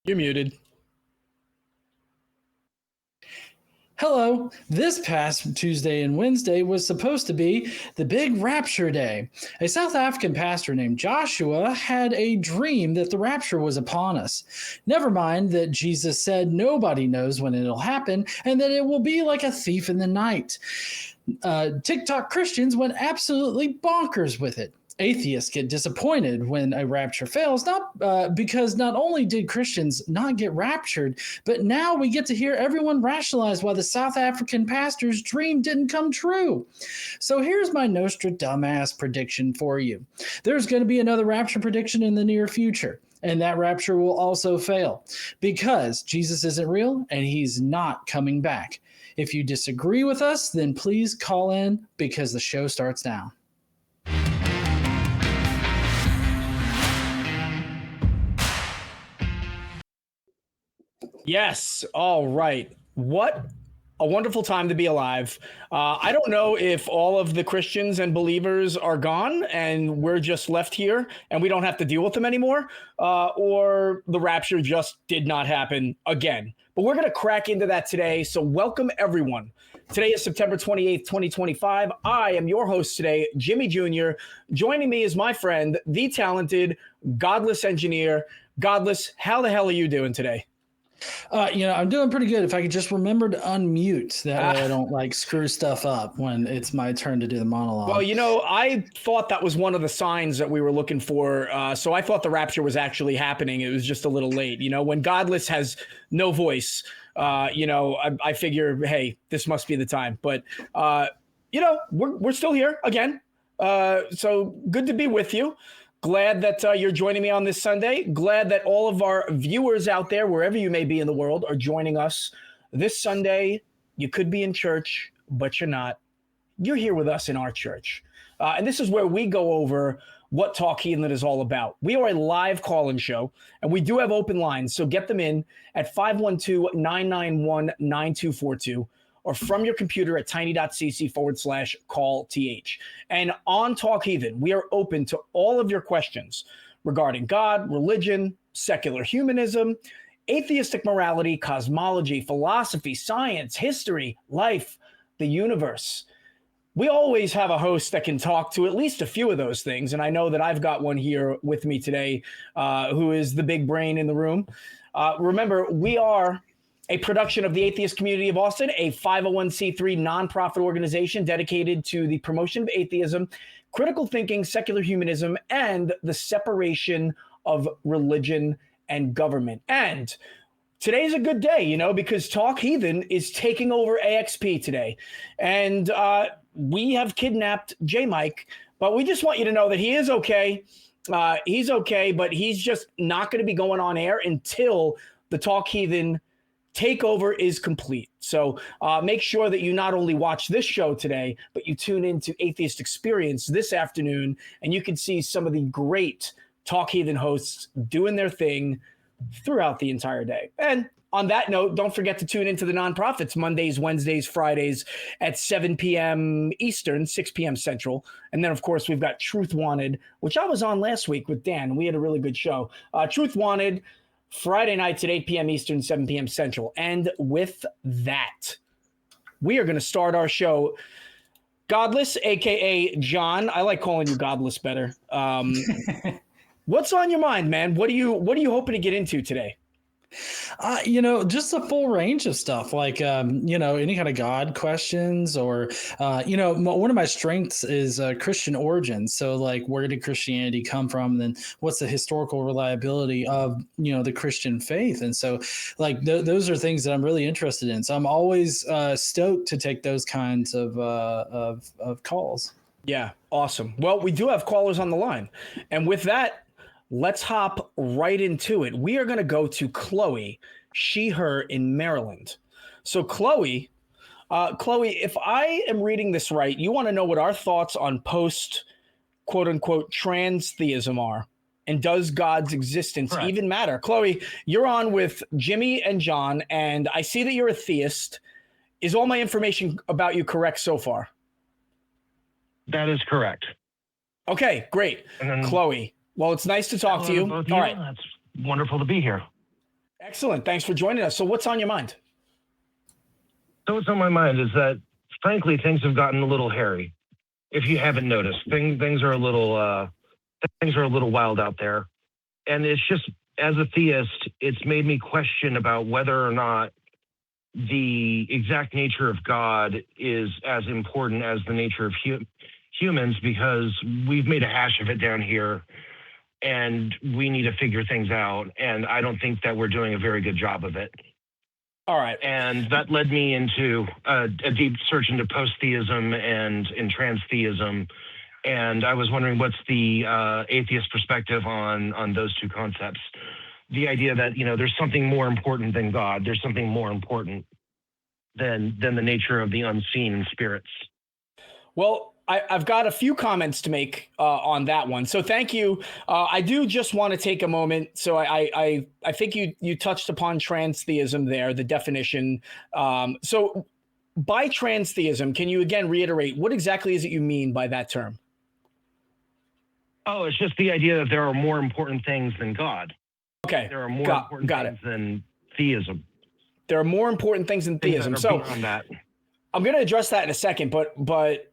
You're muted. Hello. This past Tuesday and Wednesday was supposed to be the big rapture day. A South African pastor named Joshua had a dream that the rapture was upon us. Never mind that Jesus said nobody knows when it'll happen and that it will be like a thief in the night. TikTok Christians went absolutely bonkers with it. Atheists get disappointed when a rapture fails, because not only did Christians not get raptured, but now we get to hear everyone rationalize why the South African pastor's dream didn't come true. So here's my Nostradamus prediction for you. There's going to be another rapture prediction in the near future, and that rapture will also fail because Jesus isn't real and he's not coming back. If you disagree with us, then please call in because the show starts now. Yes. All right. What a wonderful time to be alive. I don't know if all of the Christians and believers are gone and we're just left here and we don't have to deal with them anymore, or the rapture just did not happen again. But we're going to crack into that today. So welcome, everyone. Today is September 28th, 2025. I am your host today, Jimmy Jr. Joining me is my friend, the talented Godless Engineer. Godless, how the hell are you doing today? I'm doing pretty good. If I could just remember to unmute, that way I don't screw stuff up when it's my turn to do the monologue. Well, I thought that was one of the signs that we were looking for. So I thought the rapture was actually happening. It was just a little late. When Godless has no voice, I figure, hey, this must be the time. But, we're still here again. So good to be with you. Glad that you're joining me on this Sunday. Glad that all of our viewers out there, wherever you may be in the world, are joining us this Sunday. You could be in church, but you're not. You're here with us in our church. And this is where we go over what Talk Heathen is all about. We are a live call-in show, and we do have open lines, so get them in at 512-991-9242. or from your computer at tiny.cc/call-th. And on Talk Heathen, we are open to all of your questions regarding God, religion, secular humanism, atheistic morality, cosmology, philosophy, science, history, life, the universe. We always have a host that can talk to at least a few of those things, and I know that I've got one here with me today who is the big brain in the room. Remember, we are a production of the Atheist Community of Austin, a 501c3 nonprofit organization dedicated to the promotion of atheism, critical thinking, secular humanism, and the separation of religion and government. And today's a good day, because Talk Heathen is taking over AXP today. And we have kidnapped J-Mike, but we just want you to know that he is okay. He's okay, but he's just not going to be going on air until the Talk Heathen takeover is complete. So make sure that you not only watch this show today, but you tune into Atheist Experience this afternoon, and you can see some of the great Talk Heathen hosts doing their thing throughout the entire day. And on that note, don't forget to tune into the nonprofits Mondays, Wednesdays, Fridays at 7 p.m. Eastern, 6 p.m. Central. And then, of course, we've got Truth Wanted, which I was on last week with Dan. We had a really good show. Truth Wanted, Friday nights at 8 p.m. Eastern, 7 p.m. Central. And with that, we are going to start our show. Godless, a.k.a. John. I like calling you Godless better. What's on your mind, man? What are you hoping to get into today? Just a full range of stuff like, any kind of God questions or, one of my strengths is Christian origins. So where did Christianity come from? And then what's the historical reliability of, the Christian faith? And so those are things that I'm really interested in. So I'm always stoked to take those kinds of calls. Yeah. Awesome. Well, we do have callers on the line. And with that, let's hop right into it. We are going to go to Chloe, she, her in Maryland. So Chloe, if I am reading this right, you want to know what our thoughts on post, quote unquote, transtheism are. And does God's existence even matter? Chloe, you're on with Jimmy and John, and I see that you're a theist. Is all my information about you correct so far? That is correct. Okay, great. Chloe, well, it's nice to talk to you. All right. That's wonderful to be here. Excellent. Thanks for joining us. So what's on your mind? So what's on my mind is that, frankly, things have gotten a little hairy. If you haven't noticed, things are a little wild out there, and it's just, as a theist, it's made me question about whether or not the exact nature of God is as important as the nature of humans, because we've made a hash of it down here, and we need to figure things out. And I don't think that we're doing a very good job of it. All right. And that led me into a deep search into post-theism and in transtheism. And I was wondering, what's the atheist perspective on those two concepts? The idea that, there's something more important than God. There's something more important than the nature of the unseen and spirits. Well, I've got a few comments to make on that one. So thank you. I do just want to take a moment. So I think you touched upon transtheism there, the definition. So by transtheism, can you again reiterate what exactly is it you mean by that term? Oh, it's just the idea that there are more important things than God. Okay. There are more important things than theism. There are more important things than theism. So I'm going to address that in a second, but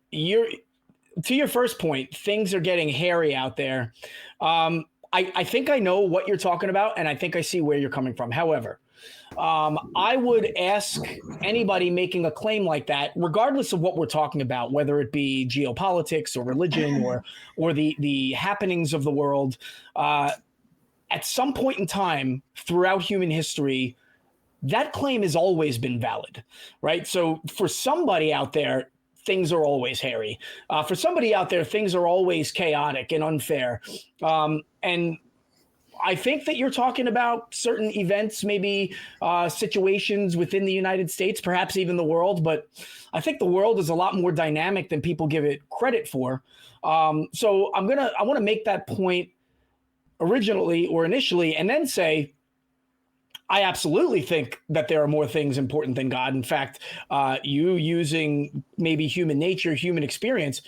to your first point, things are getting hairy out there. I think I know what you're talking about, and I think I see where you're coming from. However, I would ask anybody making a claim like that, regardless of what we're talking about, whether it be geopolitics or religion or the happenings of the world, at some point in time throughout human history, that claim has always been valid, right? So for somebody out there, things are always hairy. For somebody out there, things are always chaotic and unfair. And I think that you're talking about certain events, maybe situations within the United States, perhaps even the world. But I think the world is a lot more dynamic than people give it credit for. So I want to make that point initially, and then say, I absolutely think that there are more things important than God. In fact, you using maybe human nature, human experience,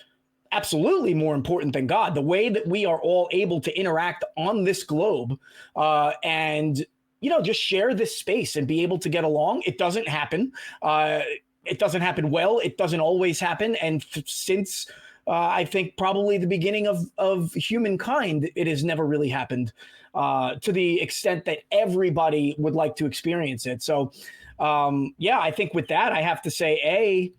absolutely more important than God. The way that we are all able to interact on this globe and, just share this space and be able to get along. It doesn't happen. It doesn't happen well. It doesn't always happen. And since I think probably the beginning of humankind, it has never really happened to the extent that everybody would like to experience it. So, I think with that, I have to say,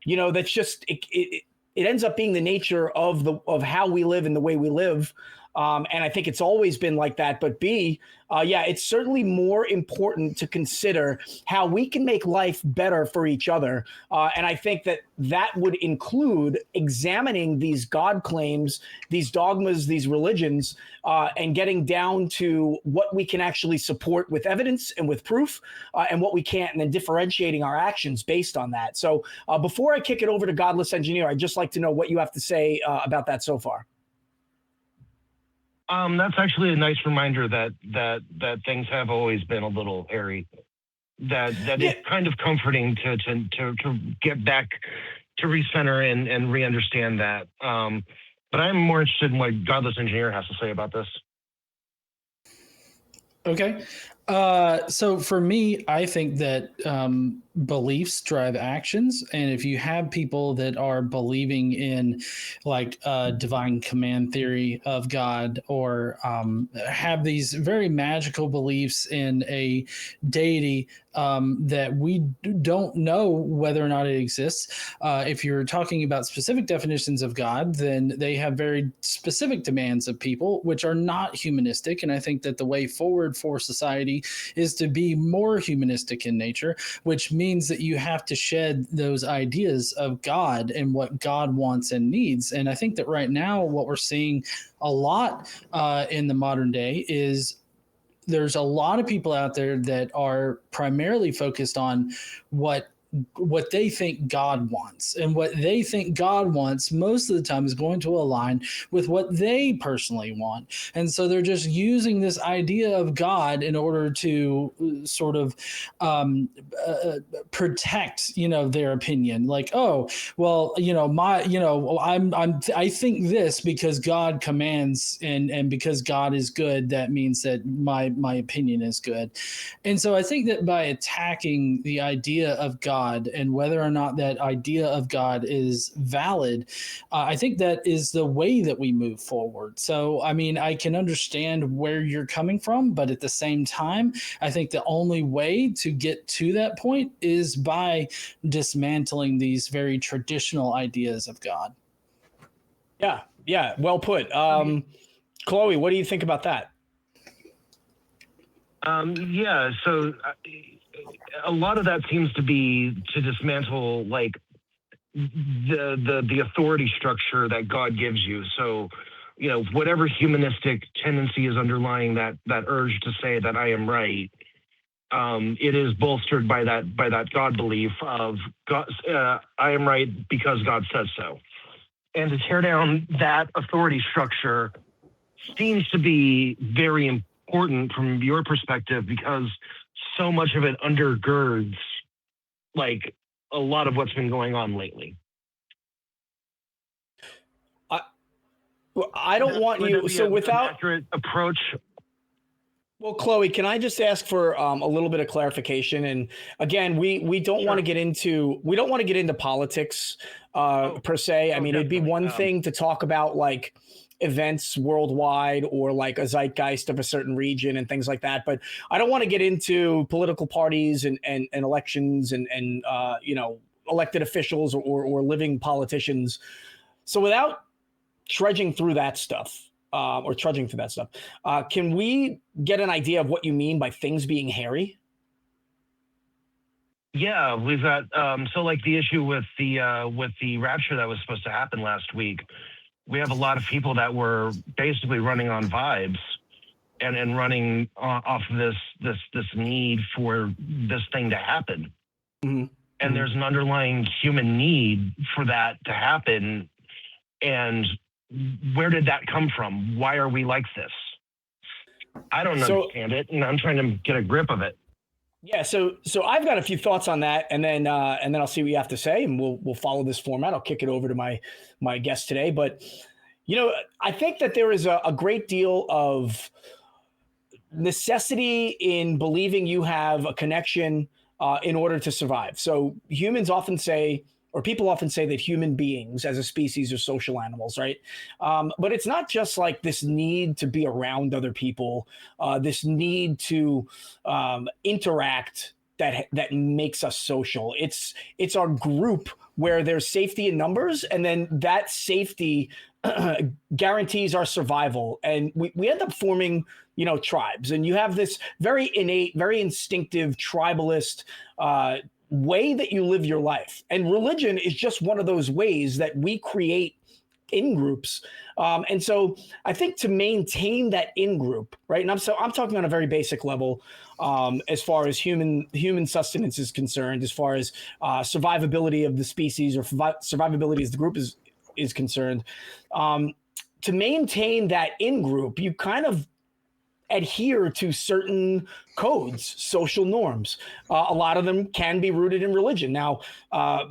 that's just it ends up being the nature of how we live and the way we live. And I think it's always been like that. But B, it's certainly more important to consider how we can make life better for each other. And I think that would include examining these God claims, these dogmas, these religions, and getting down to what we can actually support with evidence and with proof, and what we can't, and then differentiating our actions based on that. So before I kick it over to Godless Engineer, I'd just like to know what you have to say about that so far. That's actually a nice reminder that things have always been a little hairy. That is kind of comforting to get back to recenter and re-understand that. But I'm more interested in what Godless Engineer has to say about this. Okay. So for me, I think that beliefs drive actions. And if you have people that are believing in like divine command theory of God, or have these very magical beliefs in a deity that we don't know whether or not it exists. If you're talking about specific definitions of God, then they have very specific demands of people, which are not humanistic. And I think that the way forward for society is to be more humanistic in nature, which means that you have to shed those ideas of God and what God wants and needs. And I think that right now, what we're seeing a lot in the modern day is there's a lot of people out there that are primarily focused on what what they think God wants. And what they think God wants most of the time is going to align with what they personally want. And so they're just using this idea of God in order to sort of protect, their opinion. Like, oh, well, I think this because God commands, and because God is good, that means that my opinion is good. And so I think that by attacking the idea of God and whether or not that idea of God is valid, I think that is the way that we move forward. So, I mean, I can understand where you're coming from, but at the same time, I think the only way to get to that point is by dismantling these very traditional ideas of God. Yeah, well put. Chloe, what do you think about that? So a lot of that seems to be to dismantle like the authority structure that God gives you. So, whatever humanistic tendency is underlying that urge to say that I am right, it is bolstered by that God belief of God. I am right because God says so. And to tear down that authority structure seems to be very important from your perspective, because so much of it undergirds like a lot of what's been going on lately. I don't want you. So without an accurate approach. Well, Chloe, can I just ask for a little bit of clarification? And again, we don't want to get into politics per se. I mean, it'd be one thing to talk about like events worldwide or like a zeitgeist of a certain region and things like that. But I don't want to get into political parties and elections and elected officials or living politicians. So without trudging through that stuff, can we get an idea of what you mean by things being hairy? Yeah, we've got so like the issue with the rapture that was supposed to happen last week. We have a lot of people that were basically running on vibes and running off of this need for this thing to happen. Mm-hmm. And there's an underlying human need for that to happen. And where did that come from? Why are we like this? I don't understand it, and I'm trying to get a grip of it. Yeah, so I've got a few thoughts on that, and then I'll see what you have to say, and we'll follow this format. I'll kick it over to my guest today, but I think that there is a great deal of necessity in believing you have a connection in order to survive. So humans often say, or people often say, that human beings as a species are social animals, right? But it's not just like this need to be around other people, this need to interact that makes us social. It's our group where there's safety in numbers, and then that safety guarantees our survival. And we end up forming, tribes. And you have this very innate, very instinctive tribalist way that you live your life. And religion is just one of those ways that we create in groups. And so I think to maintain that in group, right? And I'm talking on a very basic level, as far as human sustenance is concerned, as far as survivability of the species or survivability as the group is concerned. To maintain that in group, you kind of adhere to certain codes, social norms. A lot of them can be rooted in religion. Now,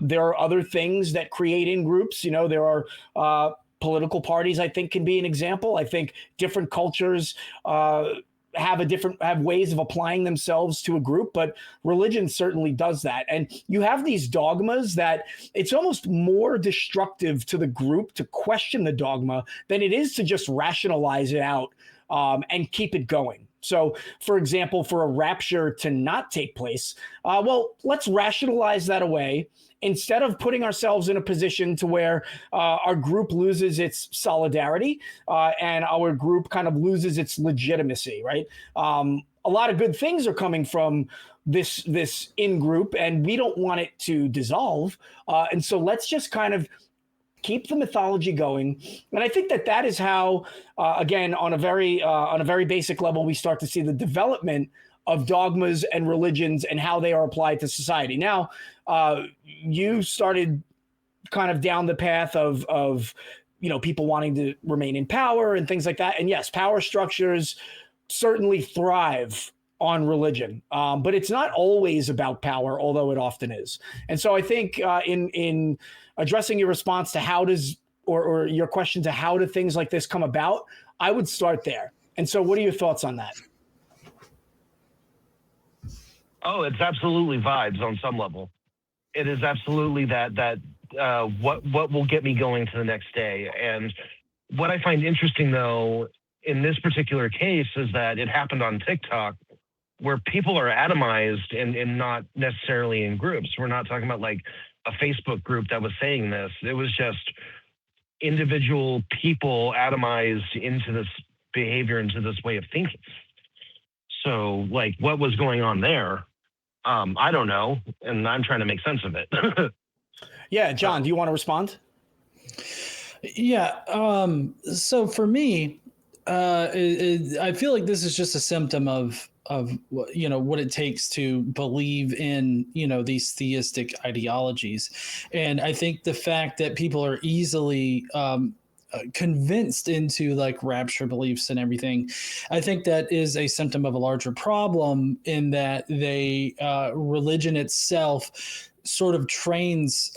there are other things that create in groups. There are political parties, I think, can be an example. I think different cultures have ways of applying themselves to a group, but religion certainly does that. And you have these dogmas that it's almost more destructive to the group to question the dogma than it is to just rationalize it out and keep it going. So, for example, for a rapture to not take place, let's rationalize that away instead of putting ourselves in a position to where our group loses its solidarity and our group kind of loses its legitimacy, right? A lot of good things are coming from this in-group, and we don't want it to dissolve. And so let's just kind of keep the mythology going. And I think that is how, again, on a very basic level, we start to see the development of dogmas and religions and how they are applied to society. Now, you started kind of down the path of people wanting to remain in power and things like that. And yes, power structures certainly thrive on religion, but it's not always about power, although it often is. And so I think in addressing your response to how does or your question to how do things like this come about, I would start there. And so what are your thoughts on that? Oh, it's absolutely vibes on some level. It is absolutely that what will get me going to the next day. And what I find interesting, though, in this particular case is that it happened on TikTok, where people are atomized and not necessarily in groups. We're not talking about like a Facebook group that was saying this. It was just individual people atomized into this behavior, into this way of thinking. So, like, what was going on there? I don't know, and I'm trying to make sense of it. Yeah, John, do you want to respond? Yeah. So for me, I feel like this is just a symptom of what it takes to believe in these theistic ideologies, and I think the fact that people are easily convinced into like rapture beliefs and everything, I think that is a symptom of a larger problem in that religion itself sort of trains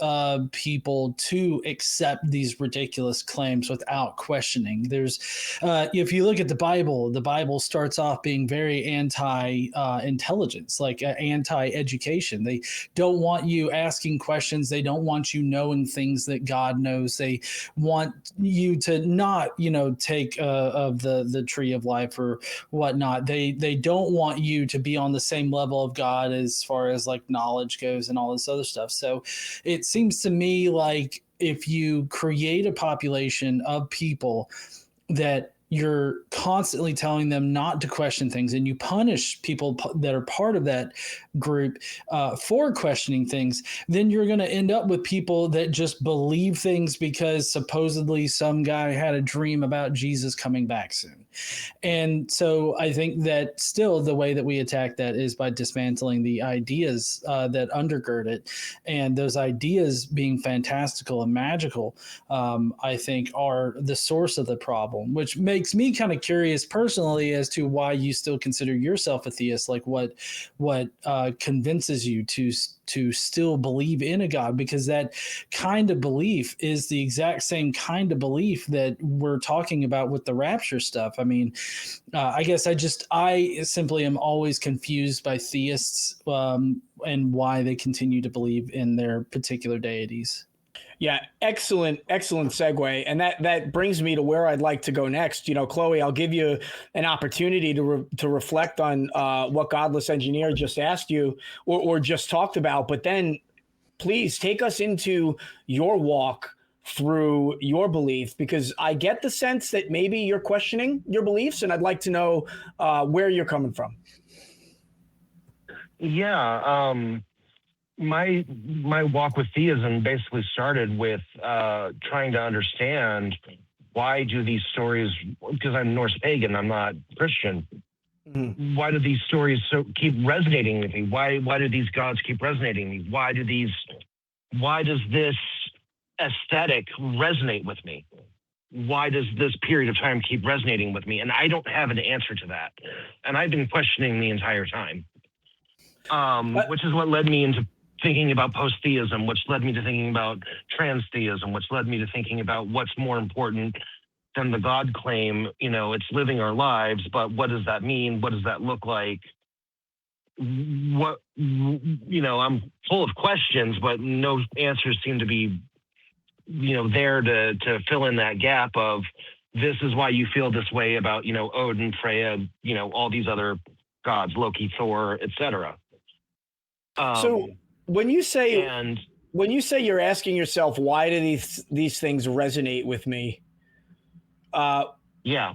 people to accept these ridiculous claims without questioning. There's, if you look at the Bible starts off being very anti-intelligence, like anti-education. They don't want you asking questions. They don't want you knowing things that God knows. They want you to not, take of the tree of life or whatnot. They don't want you to be on the same level of God as far as like knowledge goes and all this other stuff. So it seems to me like if you create a population of people that you're constantly telling them not to question things, and you punish people that are part of that group for questioning things, then you're going to end up with people that just believe things because supposedly some guy had a dream about Jesus coming back soon. And so I think that still the way that we attack that is by dismantling the ideas that undergird it. And those ideas being fantastical and magical, I think are the source of the problem, which makes me kind of curious personally as to why you still consider yourself a theist. Like what convinces you to still believe in a God, because that kind of belief is the exact same kind of belief that we're talking about with the rapture stuff. I mean, I guess I simply am always confused by theists and why they continue to believe in their particular deities. Yeah, excellent segue. And that brings me to where I'd like to go next. Chloe, I'll give you an opportunity to reflect on what Godless Engineer just asked you or just talked about, but then please take us into your walk through your belief, because I get the sense that maybe you're questioning your beliefs, and I'd like to know where you're coming from. Yeah. My walk with theism basically started with trying to understand why do these stories, because I'm Norse pagan, I'm not Christian. Mm-hmm. Why do these stories keep resonating with me? Why do these gods keep resonating with me? Why does this aesthetic resonate with me? Why does this period of time keep resonating with me? And I don't have an answer to that. And I've been questioning the entire time, which is what led me into thinking about post-theism, which led me to thinking about transtheism, which led me to thinking about what's more important than the God claim. It's living our lives, but what does that mean? What does that look like? I'm full of questions, but no answers seem to be, there to fill in that gap of this is why you feel this way about, Odin, Freya, all these other gods, Loki, Thor, etc. So when you say you're asking yourself, why do these things resonate with me? Yeah.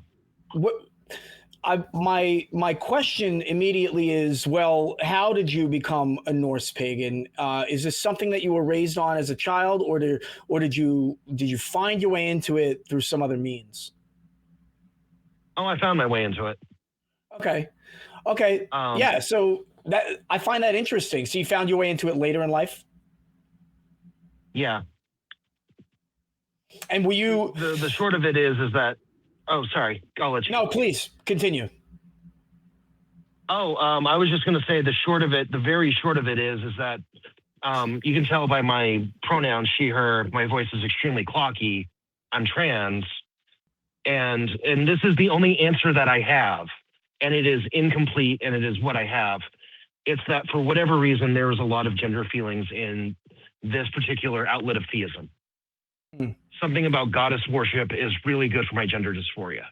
My question immediately is, well, how did you become a Norse pagan? Is this something that you were raised on as a child, or did you find your way into it through some other means? Oh, I found my way into it. Okay. Okay. Yeah. So that I find that interesting. So you found your way into it later in life, Yeah. and were you? The short of it is that. Oh, sorry. I'll let you. No, please continue. Oh, I was just going to say the very short of it is that you can tell by my pronouns, she, her, my voice is extremely clocky. I'm trans. And this is the only answer that I have. And it is incomplete and it is what I have. It's that for whatever reason, there is a lot of gender feelings in this particular outlet of theism. Something about goddess worship is really good for my gender dysphoria.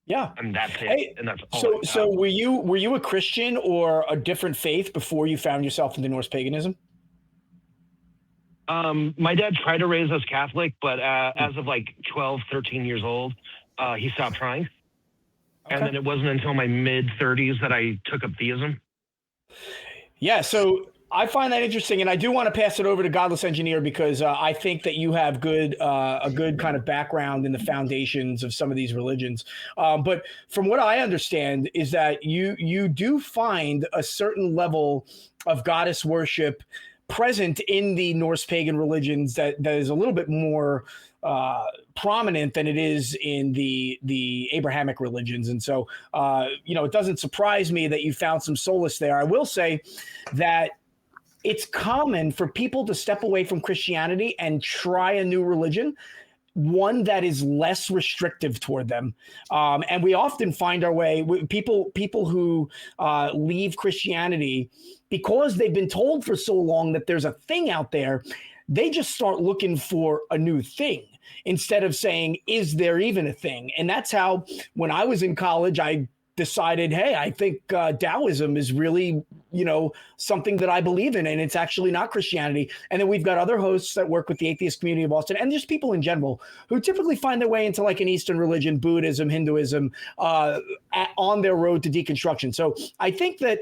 Yeah. And that's it. Hey, and that's all. So were you a Christian or a different faith before you found yourself into Norse paganism? My dad tried to raise us Catholic, but as of like 12, 13 years old, he stopped trying. Okay. And then it wasn't until my mid-30s that I took up theism. Yeah, so I find that interesting, and I do want to pass it over to Godless Engineer because I think that you have a good kind of background in the foundations of some of these religions. But from what I understand is that you do find a certain level of goddess worship present in the Norse pagan religions that is a little bit more prominent than it is in the Abrahamic religions. And so, it doesn't surprise me that you found some solace there. I will say that it's common for people to step away from Christianity and try a new religion, one that is less restrictive toward them. And we often find our way with people who leave Christianity because they've been told for so long that there's a thing out there. They just start looking for a new thing instead of saying, is there even a thing? And that's how, when I was in college, I decided, hey, I think Taoism is really, something that I believe in, and it's actually not Christianity. And then we've got other hosts that work with the atheist community of Austin, and just people in general who typically find their way into like an Eastern religion, Buddhism, Hinduism, on their road to deconstruction. So I think that,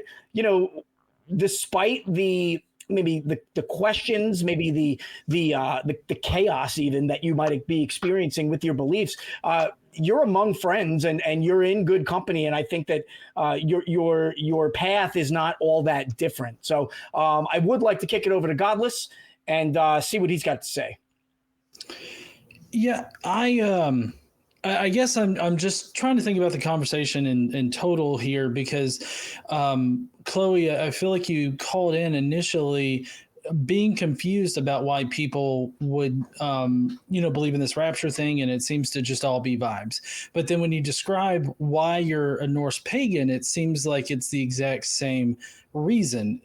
despite maybe the questions, maybe the chaos even that you might be experiencing with your beliefs, you're among friends and you're in good company. And I think that your path is not all that different. So I would like to kick it over to Godless and see what he's got to say. Yeah, I guess I'm just trying to think about the conversation in total here because, Chloe, I feel like you called in initially being confused about why people would, believe in this rapture thing, and it seems to just all be vibes. But then when you describe why you're a Norse pagan, it seems like it's the exact same reason.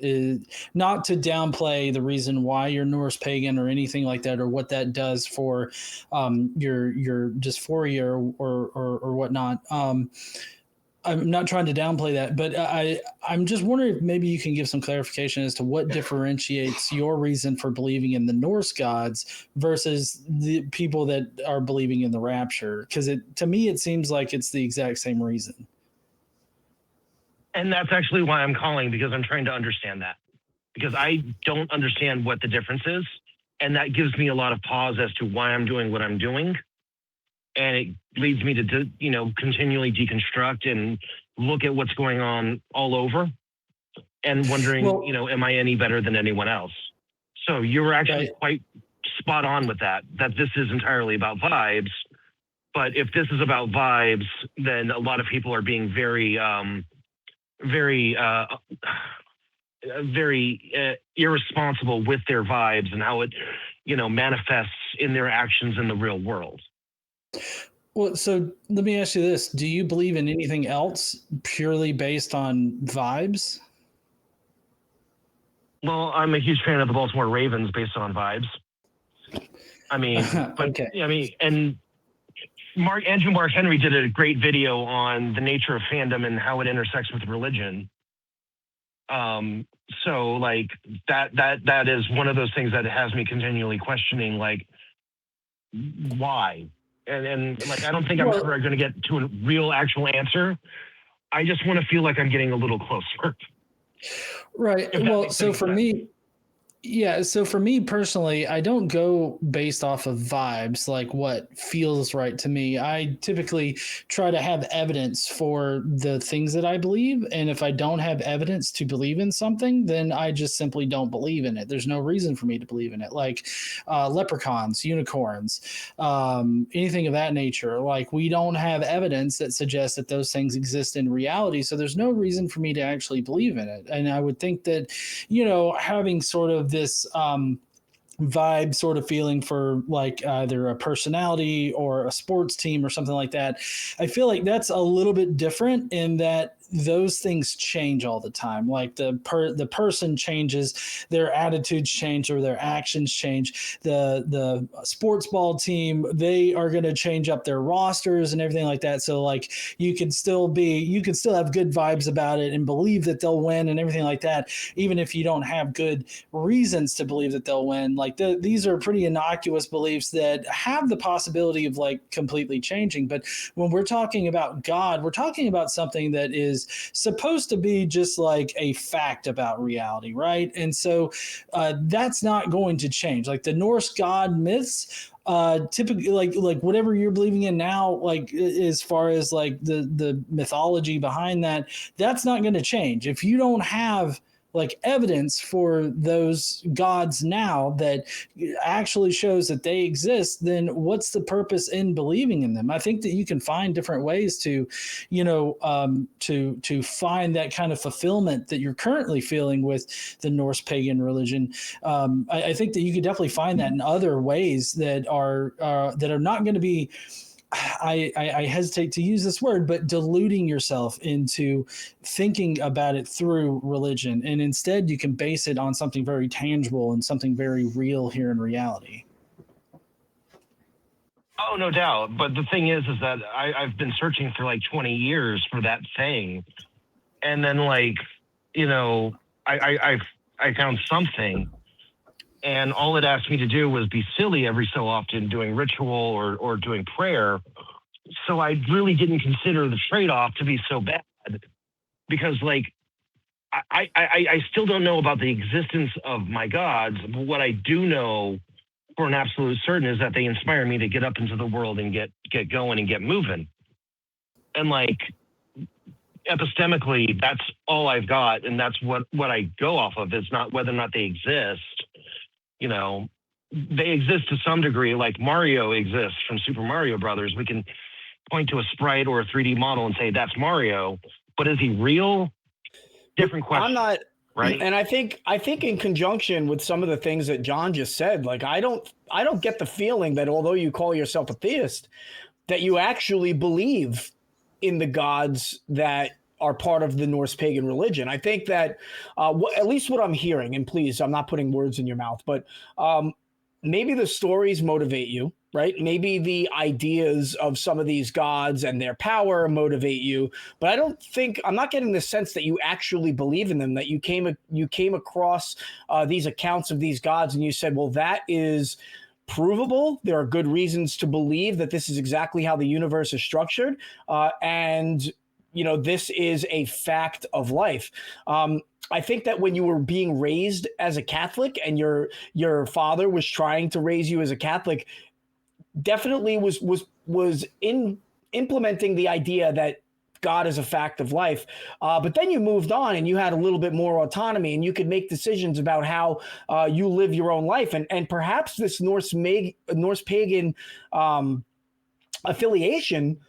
Not to downplay the reason why you're Norse pagan or anything like that, or what that does for your dysphoria or whatnot. I'm not trying to downplay that, but I'm just wondering if maybe you can give some clarification as to what differentiates your reason for believing in the Norse gods versus the people that are believing in the rapture. Because to me, it seems like it's the exact same reason. And that's actually why I'm calling, because I'm trying to understand that. Because I don't understand what the difference is. And that gives me a lot of pause as to why I'm doing what I'm doing. And it leads me to, continually deconstruct and look at what's going on all over and wondering, am I any better than anyone else? So you were actually quite spot on with that this is entirely about vibes. But if this is about vibes, then a lot of people are being very irresponsible with their vibes and how it, manifests in their actions in the real world. Well, so let me ask you this. Do you believe in anything else purely based on vibes? Well, I'm a huge fan of the Baltimore Ravens based on vibes. I mean, okay. And Andrew Mark Henry did a great video on the nature of fandom and how it intersects with religion. So like that is one of those things that has me continually questioning, like, why? And like, I don't think I'm ever going to get to a real actual answer. I just want to feel like I'm getting a little closer. Right. Well, so for me, Yeah, so for me personally, I don't go based off of vibes, like what feels right to me. I typically try to have evidence for the things that I believe. And if I don't have evidence to believe in something, then I just simply don't believe in it. There's no reason for me to believe in it. Like leprechauns, unicorns, anything of that nature. Like we don't have evidence that suggests that those things exist in reality. So there's no reason for me to actually believe in it. And I would think that, having sort of this vibe sort of feeling for like either a personality or a sports team or something like that, I feel like that's a little bit different in that those things change all the time. Like the person changes, their attitudes change or their actions change. The sports ball team, they are going to change up their rosters and everything like that. So like you can still have good vibes about it and believe that they'll win and everything like that, even if you don't have good reasons to believe that they'll win. Like these are pretty innocuous beliefs that have the possibility of like completely changing. But when we're talking about God, we're talking about something that is supposed to be just like a fact about reality, right? And so that's not going to change. Like the Norse god myths, typically like whatever you're believing in now, like as far as like the mythology behind that, that's not going to change. If you don't have like evidence for those gods now that actually shows that they exist, then what's the purpose in believing in them? I think that you can find different ways to, to find that kind of fulfillment that you're currently feeling with the Norse pagan religion. I think that you could definitely find that in other ways that are not going to be, I hesitate to use this word, but deluding yourself into thinking about it through religion. And instead, you can base it on something very tangible and something very real here in reality. Oh, no doubt. But the thing is that I've been searching for like 20 years for that thing. And then like, I found something. And all it asked me to do was be silly every so often doing ritual or doing prayer. So I really didn't consider the trade-off to be so bad because like I still don't know about the existence of my gods. But what I do know for an absolute certain is that they inspire me to get up into the world and get going and get moving. And like epistemically, that's all I've got. And that's what I go off of. It's not whether or not they exist. They exist to some degree, like Mario exists from Super Mario Brothers. We can point to a sprite or a 3D model and say that's Mario, but is he real? Different question. I'm not, right? And I think in conjunction with some of the things that John just said, like I don't get the feeling that although you call yourself a theist, that you actually believe in the gods that are part of the Norse pagan religion. I think that at least what I'm hearing, and please, I'm not putting words in your mouth, but maybe the stories motivate you, right? Maybe the ideas of some of these gods and their power motivate you, but I'm not getting the sense that you actually believe in them, that you came across these accounts of these gods and you said, well, that is provable. There are good reasons to believe that this is exactly how the universe is structured. And this is a fact of life. I think that when you were being raised as a Catholic and your father was trying to raise you as a Catholic, definitely was in implementing the idea that God is a fact of life. But then you moved on and you had a little bit more autonomy and you could make decisions about how you live your own life. And perhaps this Norse pagan affiliation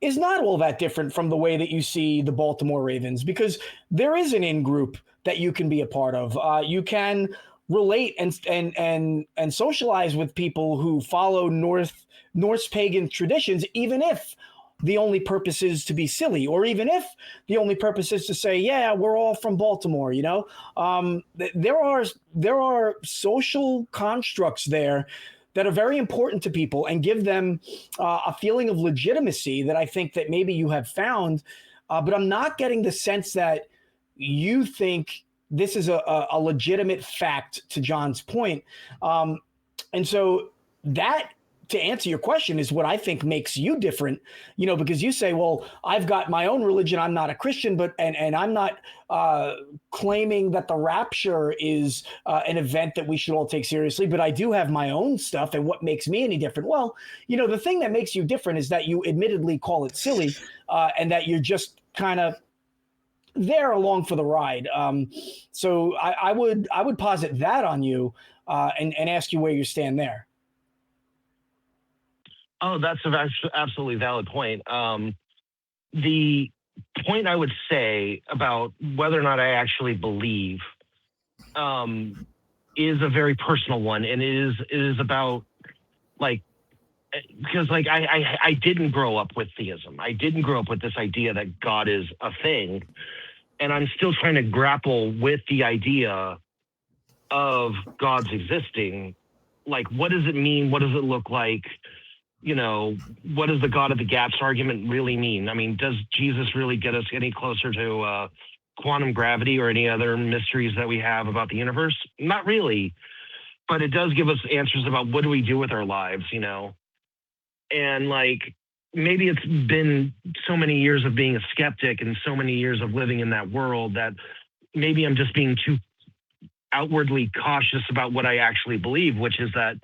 is not all that different from the way that you see the Baltimore Ravens, because there is an in-group that you can be a part of. You can relate and socialize with people who follow Norse pagan traditions, even if the only purpose is to be silly, or even if the only purpose is to say, yeah, we're all from Baltimore. There are social constructs there that are very important to people and give them a feeling of legitimacy that I think that maybe you have found. But I'm not getting the sense that you think this is a legitimate fact, to John's point. And so that to answer your question is what I think makes you different, because you say, well, I've got my own religion. I'm not a Christian, and I'm not claiming that the rapture is an event that we should all take seriously, but I do have my own stuff. And what makes me any different? Well, the thing that makes you different is that you admittedly call it silly, and that you're just kind of there along for the ride. So I would posit that on you, and ask you where you stand there. Oh, that's an absolutely valid point. The point I would say about whether or not I actually believe is a very personal one, and it is about because I didn't grow up with theism. I didn't grow up with this idea that God is a thing, and I'm still trying to grapple with the idea of God's existing. Like, what does it mean? What does it look like? What does the God of the gaps argument really mean? I mean, does Jesus really get us any closer to quantum gravity or any other mysteries that we have about the universe? Not really, but it does give us answers about what do we do with our lives, And maybe it's been so many years of being a skeptic and so many years of living in that world that maybe I'm just being too outwardly cautious about what I actually believe, which is that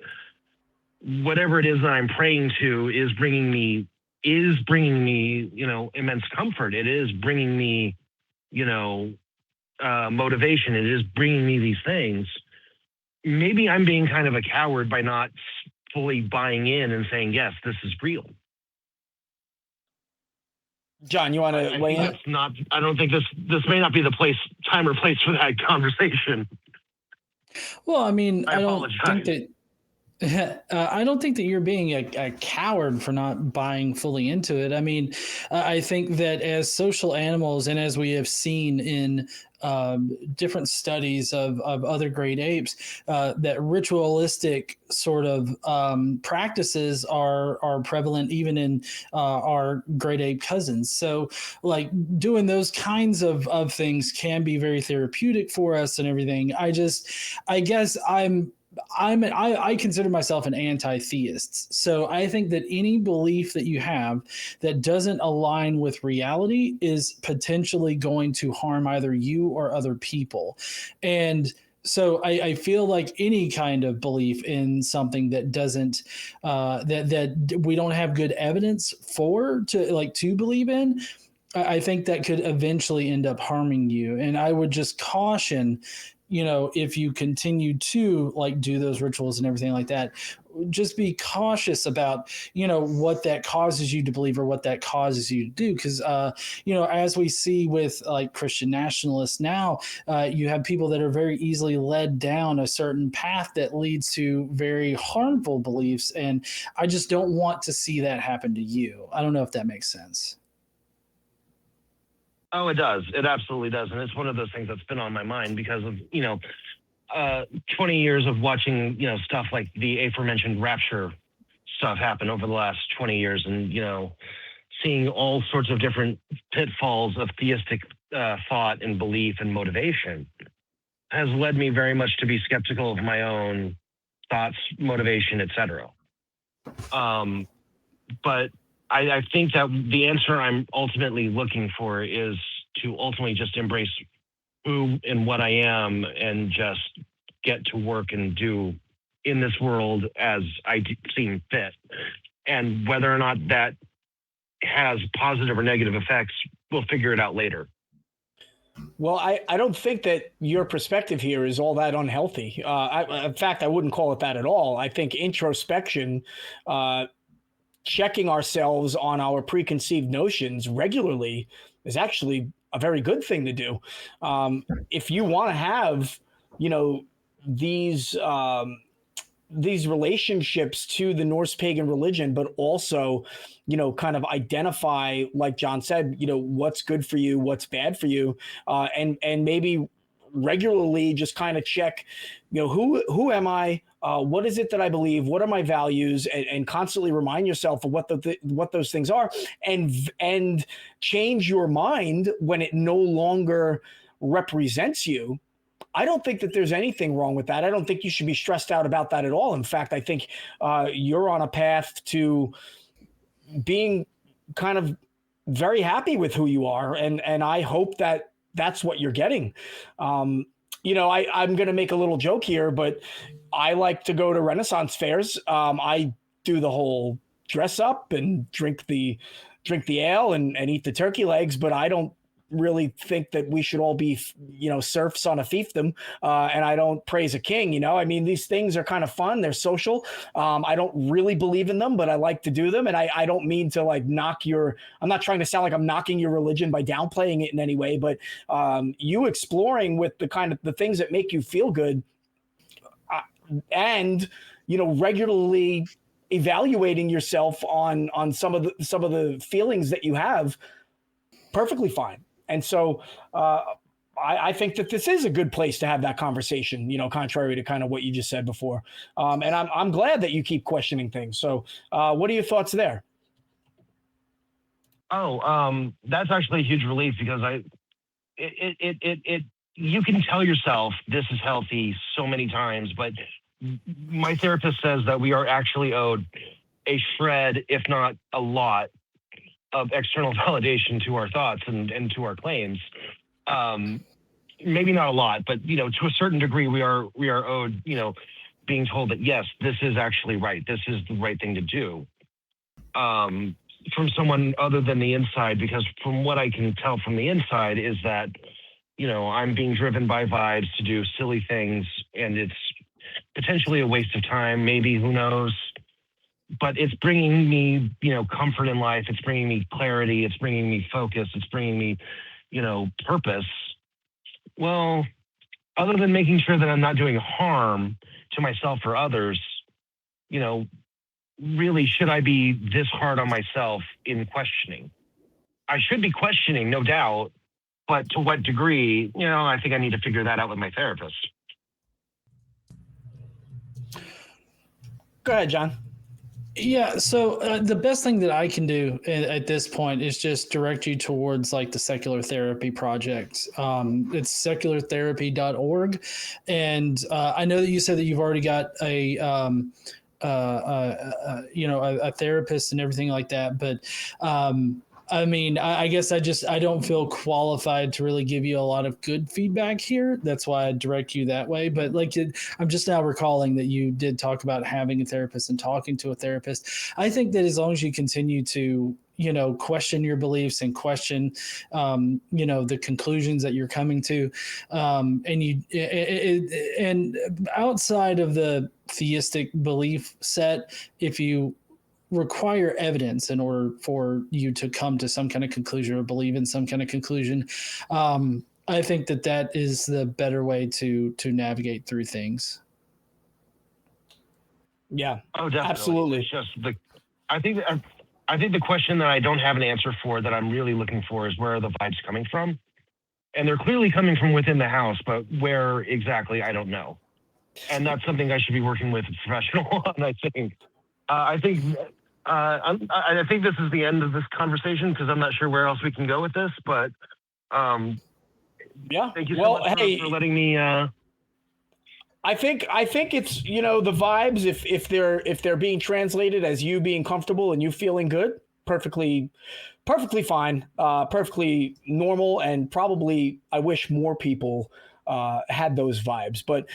whatever it is that I'm praying to is bringing me, immense comfort. It is bringing me, motivation. It is bringing me these things. Maybe I'm being kind of a coward by not fully buying in and saying, yes, this is real. John, you want to weigh in? I don't think this may not be the time or place for that conversation. Well, I mean, I don't think that I don't think that you're being a coward for not buying fully into it. I mean, I think that as social animals, and as we have seen in different studies of other great apes, that ritualistic sort of practices are prevalent even in our great ape cousins. So doing those kinds of things can be very therapeutic for us and everything. I guess I consider myself an anti-theist. So I think that any belief that you have that doesn't align with reality is potentially going to harm either you or other people. And so I feel like any kind of belief in something that doesn't that we don't have good evidence for to believe in, I think that could eventually end up harming you. And I would just caution, if you continue to do those rituals and everything like that, just be cautious about, what that causes you to believe or what that causes you to do. Because, as we see with Christian nationalists now, you have people that are very easily led down a certain path that leads to very harmful beliefs. And I just don't want to see that happen to you. I don't know if that makes sense. Oh, it does. It absolutely does. And it's one of those things that's been on my mind because of, 20 years of watching, stuff like the aforementioned rapture stuff happen over the last 20 years and, seeing all sorts of different pitfalls of theistic thought and belief and motivation has led me very much to be skeptical of my own thoughts, motivation, etc. But I think that the answer I'm ultimately looking for is to ultimately just embrace who and what I am and just get to work and do in this world as I seem fit. And whether or not that has positive or negative effects, we'll figure it out later. Well, I don't think that your perspective here is all that unhealthy. In fact, I wouldn't call it that at all. I think introspection, checking ourselves on our preconceived notions regularly is actually a very good thing to do. If you want to have, these relationships to the Norse pagan religion, but also, kind of identify, like John said, what's good for you, what's bad for you, and maybe regularly just kind of check, who am I? What is it that I believe? What are my values? And constantly remind yourself of what those things are, and change your mind when it no longer represents you. I don't think that there's anything wrong with that. I don't think you should be stressed out about that at all. In fact, I think you're on a path to being kind of very happy with who you are. And I hope that that's what you're getting. I'm going to make a little joke here, but I like to go to Renaissance fairs. I do the whole dress up and drink the ale and eat the turkey legs, but I don't really think that we should all be, serfs on a fiefdom. And I don't praise a king, I mean, these things are kind of fun. They're social. I don't really believe in them, but I like to do them. And I don't mean to I'm not trying to sound like I'm knocking your religion by downplaying it in any way, but you exploring with the things that make you feel good and, regularly evaluating yourself on some of the feelings that you have, perfectly fine. And so I think that this is a good place to have that conversation, contrary to kind of what you just said before. And I'm glad that you keep questioning things. So what are your thoughts there? That's actually a huge relief, because you can tell yourself this is healthy so many times, but my therapist says that we are actually owed a shred, if not a lot, of external validation to our thoughts and to our claims. Maybe not a lot, but to a certain degree, we are owed, being told that yes, this is actually right. This is the right thing to do. From someone other than the inside, because from what I can tell from the inside is that, I'm being driven by vibes to do silly things, and it's potentially a waste of time. Maybe, who knows? But it's bringing me, comfort in life. It's bringing me clarity. It's bringing me focus. It's bringing me, purpose. Well, other than making sure that I'm not doing harm to myself or others, really, should I be this hard on myself in questioning? I should be questioning, no doubt, but to what degree, I think I need to figure that out with my therapist. Go ahead, John. Yeah, so the best thing that I can do at this point is just direct you towards the Secular Therapy Project. It's seculartherapy.org. And I know that you said that you've already got a therapist and everything like that. But I guess I don't feel qualified to really give you a lot of good feedback here. That's why I direct you that way. But I'm just now recalling that you did talk about having a therapist and talking to a therapist. I think that as long as you continue to, question your beliefs and question, the conclusions that you're coming to, and outside of the theistic belief set, if you require evidence in order for you to come to some kind of conclusion or believe in some kind of conclusion, I think that is the better way to navigate through things. Yeah. Oh, definitely. Absolutely. It's just I think the question that I don't have an answer for, that I'm really looking for, is where are the vibes coming from? And they're clearly coming from within the house, but where exactly, I don't know. And that's something I should be working with a professional on, I think. I think this is the end of this conversation, because I'm not sure where else we can go with this. But yeah, thank you so much for letting me. I think it's the vibes. If they're being translated as you being comfortable and you feeling good, perfectly fine, perfectly normal, and probably I wish more people had those vibes. But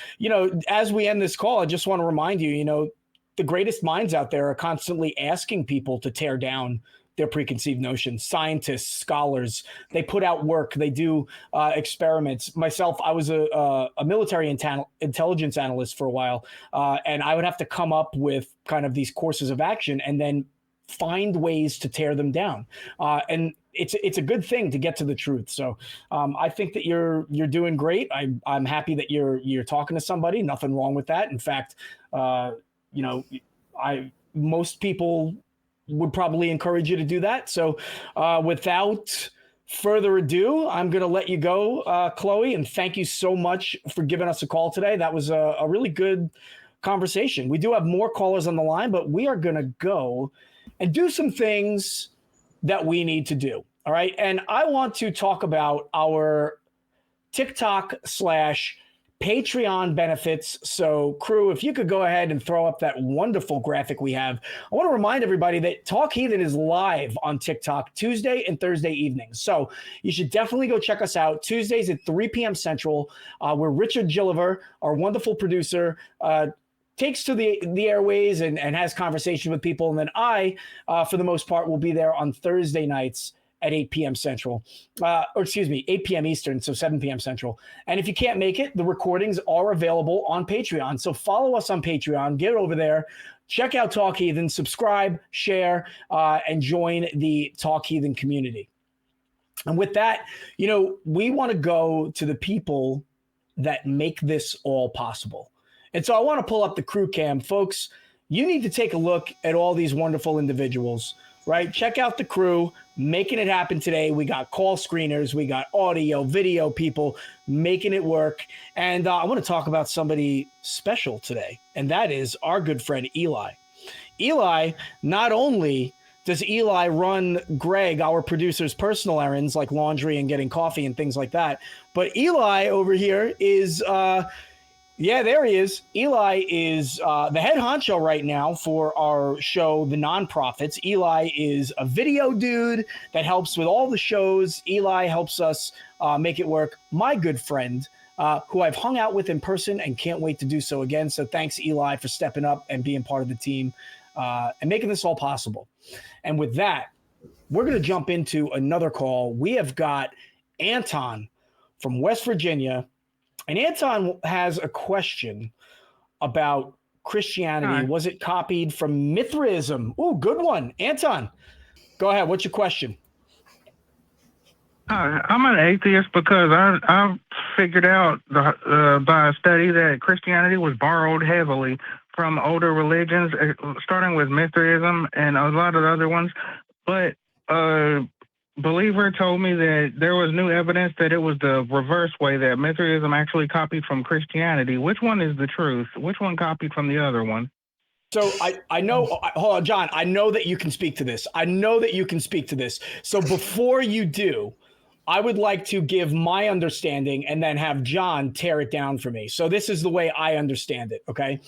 as we end this call, I just want to remind you, the greatest minds out there are constantly asking people to tear down their preconceived notions. Scientists, scholars, they put out work, they do experiments. Myself, I was a military intelligence analyst for a while, and I would have to come up with kind of these courses of action and then find ways to tear them down. And it's a good thing to get to the truth. So I think that you're doing great. I'm happy that you're talking to somebody. Nothing wrong with that. In fact, most people would probably encourage you to do that. So without further ado, I'm going to let you go, Chloe, and thank you so much for giving us a call today. That was a really good conversation. We do have more callers on the line, but we are going to go and do some things that we need to do. All right. And I want to talk about our TikTok / Patreon benefits. So, crew, if you could go ahead and throw up that wonderful graphic we have. I want to remind everybody that Talk Heathen is live on TikTok Tuesday and Thursday evenings. So you should definitely go check us out. Tuesdays at 3 p.m. Central, where Richard Gilliver, our wonderful producer, takes to the airways and has conversation with people. And then I, for the most part, will be there on Thursday nights at 8 p.m. Central, 8 p.m. Eastern, so 7 p.m. Central. And if you can't make it, the recordings are available on Patreon. So follow us on Patreon, get over there, check out Talk Heathen, subscribe, share, and join the Talk Heathen community. And with that, we want to go to the people that make this all possible. And so I want to pull up the crew cam. Folks, you need to take a look at all these wonderful individuals, right? Check out the crew making it happen today. We got call screeners, we got audio, video people making it work. And I want to talk about somebody special today, and that is our good friend Eli. Eli, not only does Eli run Greg, our producer's personal errands like laundry and getting coffee and things like that, but Eli over here is there he is. Eli is the head honcho right now for our show, The Nonprofits. Eli is a video dude that helps with all the shows. Eli helps us make it work. My good friend, who I've hung out with in person and can't wait to do so again. So thanks, Eli, for stepping up and being part of the team and making this all possible. And with that, we're going to jump into another call. We have got Anton from West Virginia. And Anton has a question about Christianity. Hi. Was it copied from Mithraism? Ooh, good one. Anton, go ahead. What's your question? Hi, I'm an atheist because I figured out by a study that Christianity was borrowed heavily from older religions, starting with Mithraism and a lot of the other ones. But believer told me that there was new evidence that it was the reverse way, that Mithraism actually copied from Christianity. Which one is the truth? Which one copied from the other one? So I know, hold on, John, I know that you can speak to this. So before you do, I would like to give my understanding and then have John tear it down for me. So this is the way I understand it, okay?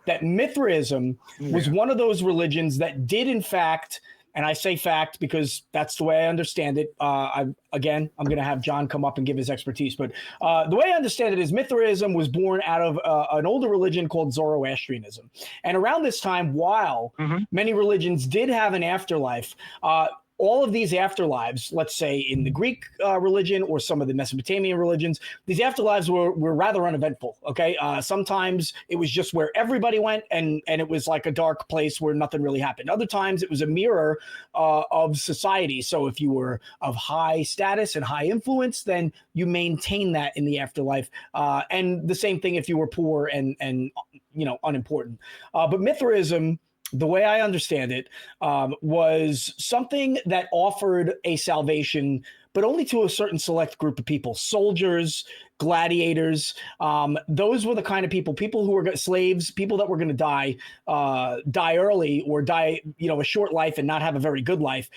That Mithraism was one of those religions that did, in fact, and I say fact because that's the way I understand it. I'm going to have John come up and give his expertise. But the way I understand it is Mithraism was born out of an older religion called Zoroastrianism. And around this time, while many religions did have an afterlife, all of these afterlives, let's say in the Greek religion or some of the Mesopotamian religions, these afterlives were rather uneventful, okay? Sometimes it was just where everybody went and it was like a dark place where nothing really happened. Other times it was a mirror of society. So if you were of high status and high influence, then you maintain that in the afterlife. And the same thing if you were poor and unimportant. But Mithraism, the way I understand it, was something that offered a salvation, but only to a certain select group of people: soldiers, gladiators. Those were the kind of people who were slaves, people that were going to die early or die, a short life and not have a very good life,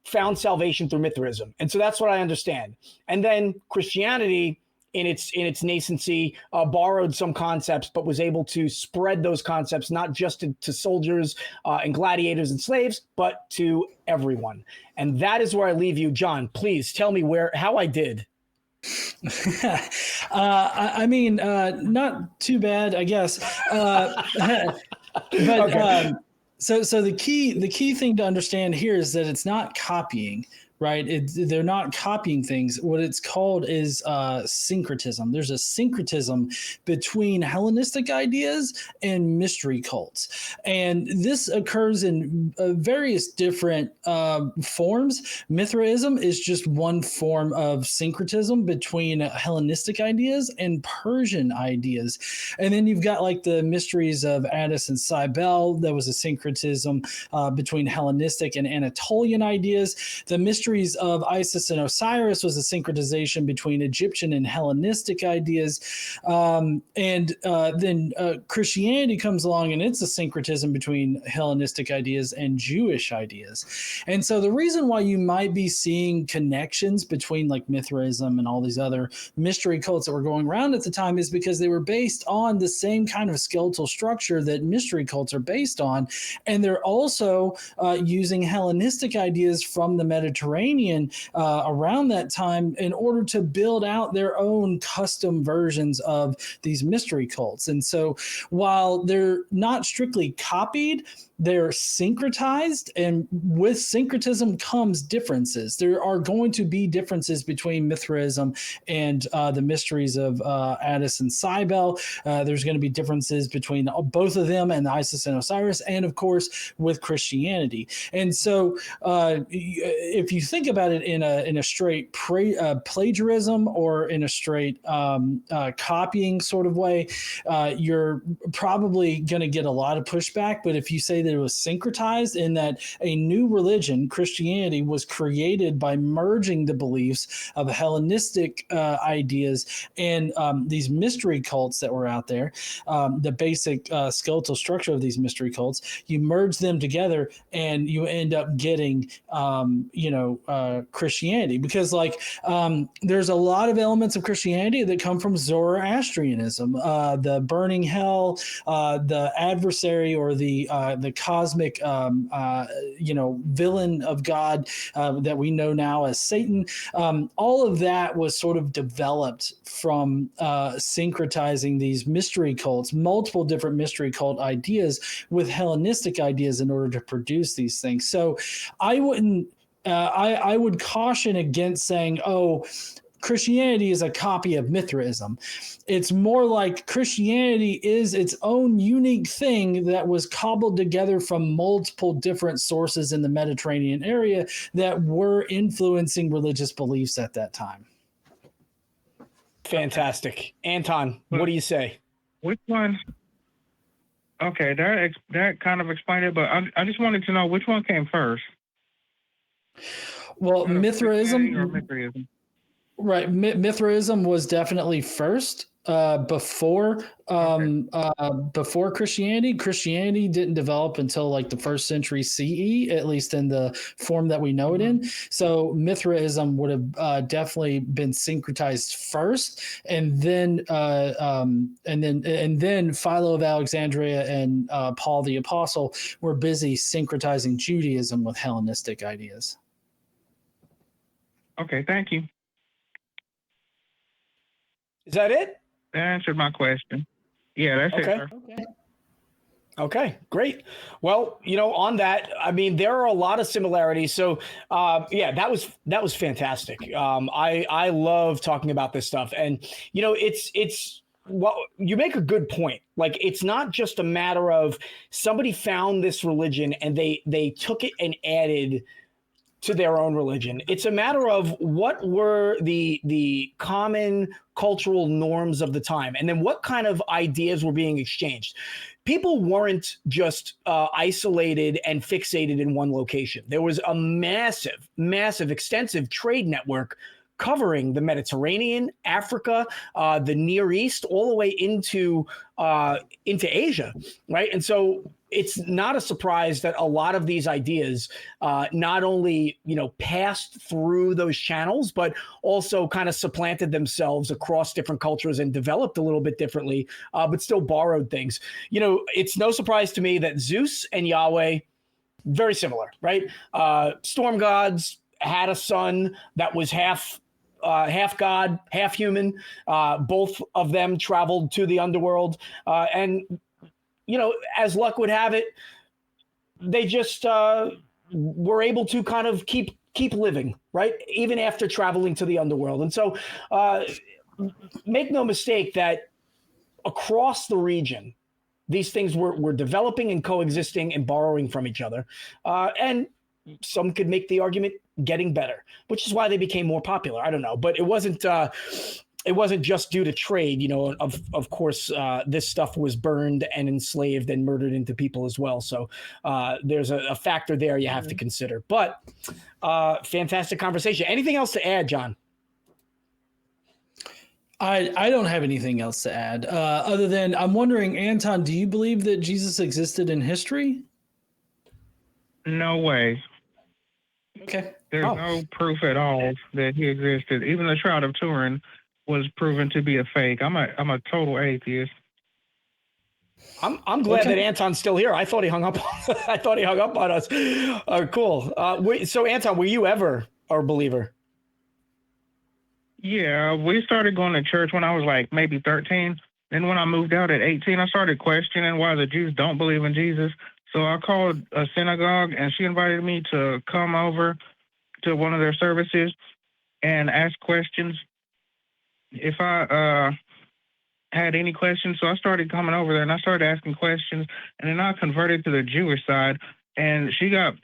found salvation through Mithraism. And so that's what I understand. And then Christianity, in its nascency, borrowed some concepts, but was able to spread those concepts not just to soldiers and gladiators and slaves, but to everyone. And that is where I leave you. John, please tell me how I did. Not too bad, I guess. But okay. So the key thing to understand here is that it's not copying. Right. They're not copying things. What it's called is syncretism. There's a syncretism between Hellenistic ideas and mystery cults. And this occurs in various different forms. Mithraism is just one form of syncretism between Hellenistic ideas and Persian ideas. And then you've got like the mysteries of Addis and Cybele. That was a syncretism between Hellenistic and Anatolian ideas. The mystery mysteries of Isis and Osiris was a syncretization between Egyptian and Hellenistic ideas. Then Christianity comes along, and it's a syncretism between Hellenistic ideas and Jewish ideas. And so the reason why you might be seeing connections between like Mithraism and all these other mystery cults that were going around at the time is because they were based on the same kind of skeletal structure that mystery cults are based on. And they're also using Hellenistic ideas from the Mediterranean around that time in order to build out their own custom versions of these mystery cults. And so while they're not strictly copied, they're syncretized, and with syncretism comes differences. There are going to be differences between Mithraism and the mysteries of Addis and Cybele. There's going to be differences between both of them and Isis and Osiris, and of course with Christianity. And so if you think about it in a straight plagiarism or in a straight copying sort of way, you're probably going to get a lot of pushback. But if you say that it was syncretized, in that a new religion, Christianity, was created by merging the beliefs of Hellenistic ideas and these mystery cults that were out there, the basic skeletal structure of these mystery cults, you merge them together and you end up getting, Christianity. Because there's a lot of elements of Christianity that come from Zoroastrianism, the burning hell, the adversary, or the cosmic, villain of God that we know now as Satan. All of that was sort of developed from syncretizing these mystery cults, multiple different mystery cult ideas with Hellenistic ideas in order to produce these things. So I would caution against saying, oh, Christianity is a copy of Mithraism. It's more like Christianity is its own unique thing that was cobbled together from multiple different sources in the Mediterranean area that were influencing religious beliefs at that time. Fantastic. Anton, what do you say? Which one? Okay, that kind of explained it, but I just wanted to know which one came first. Well, Mithraism. Or Mithraism. Right. Mithraism was definitely first before Christianity. Christianity didn't develop until like the 1st century CE, at least in the form that we know it in. So Mithraism would have definitely been syncretized first, and then Philo of Alexandria and Paul the Apostle were busy syncretizing Judaism with Hellenistic ideas. Okay, thank you. Is that it? That answered my question. Yeah, that's it, sir. Okay, great. Well, on that, I mean, there are a lot of similarities. So, that was fantastic. I love talking about this stuff, and it's well, you make a good point. Like, it's not just a matter of somebody found this religion and they took it and added to their own religion. It's a matter of what were the common cultural norms of the time, and then what kind of ideas were being exchanged. People weren't just isolated and fixated in one location. There was a massive, extensive trade network covering the Mediterranean, Africa, the Near East, all the way into Asia, right? And so it's not a surprise that a lot of these ideas not only passed through those channels, but also kind of supplanted themselves across different cultures and developed a little bit differently, but still borrowed things. It's no surprise to me that Zeus and Yahweh, very similar, right? Storm gods had a son that was half god, half human. Both of them traveled to the underworld, and as luck would have it, they just were able to kind of keep living, right? Even after traveling to the underworld. And so make no mistake that across the region, these things were developing and coexisting and borrowing from each other. And some could make the argument getting better, which is why they became more popular. I don't know, but it wasn't it wasn't just due to trade. Of course, this stuff was burned and enslaved and murdered into people as well. So there's a factor there you have to consider. But fantastic conversation. Anything else to add, John? I don't have anything else to add other than I'm wondering, Anton, do you believe that Jesus existed in history? No way. Okay. There's no proof at all that he existed. Even the Shroud of Turin was proven to be a fake. I'm a total atheist. I'm glad that Anton's still here. I thought he hung up. I thought he hung up on us. Cool. So Anton, were you ever a believer? Yeah, we started going to church when I was like maybe 13. Then when I moved out at 18, I started questioning why the Jews don't believe in Jesus. So I called a synagogue, and she invited me to come over to one of their services and ask questions if I had any questions. So I started coming over there, and I started asking questions, and then I converted to the Jewish side, and she got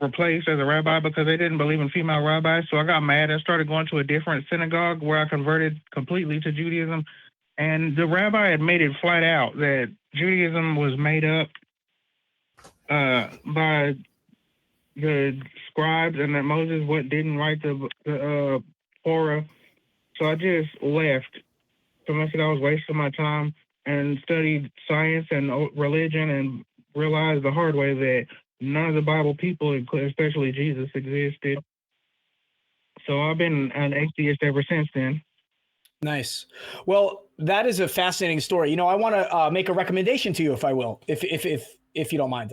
replaced as a rabbi because they didn't believe in female rabbis. So I got mad and started going to a different synagogue where I converted completely to Judaism. And the rabbi had made it flat out that Judaism was made up by the scribes and that Moses didn't write the Torah. So I just left. So I said I was wasting my time and studied science and religion and realized the hard way that none of the Bible people, especially Jesus, existed. So I've been an atheist ever since then. Nice. Well, that is a fascinating story. I want to make a recommendation to you, if I will, if you don't mind.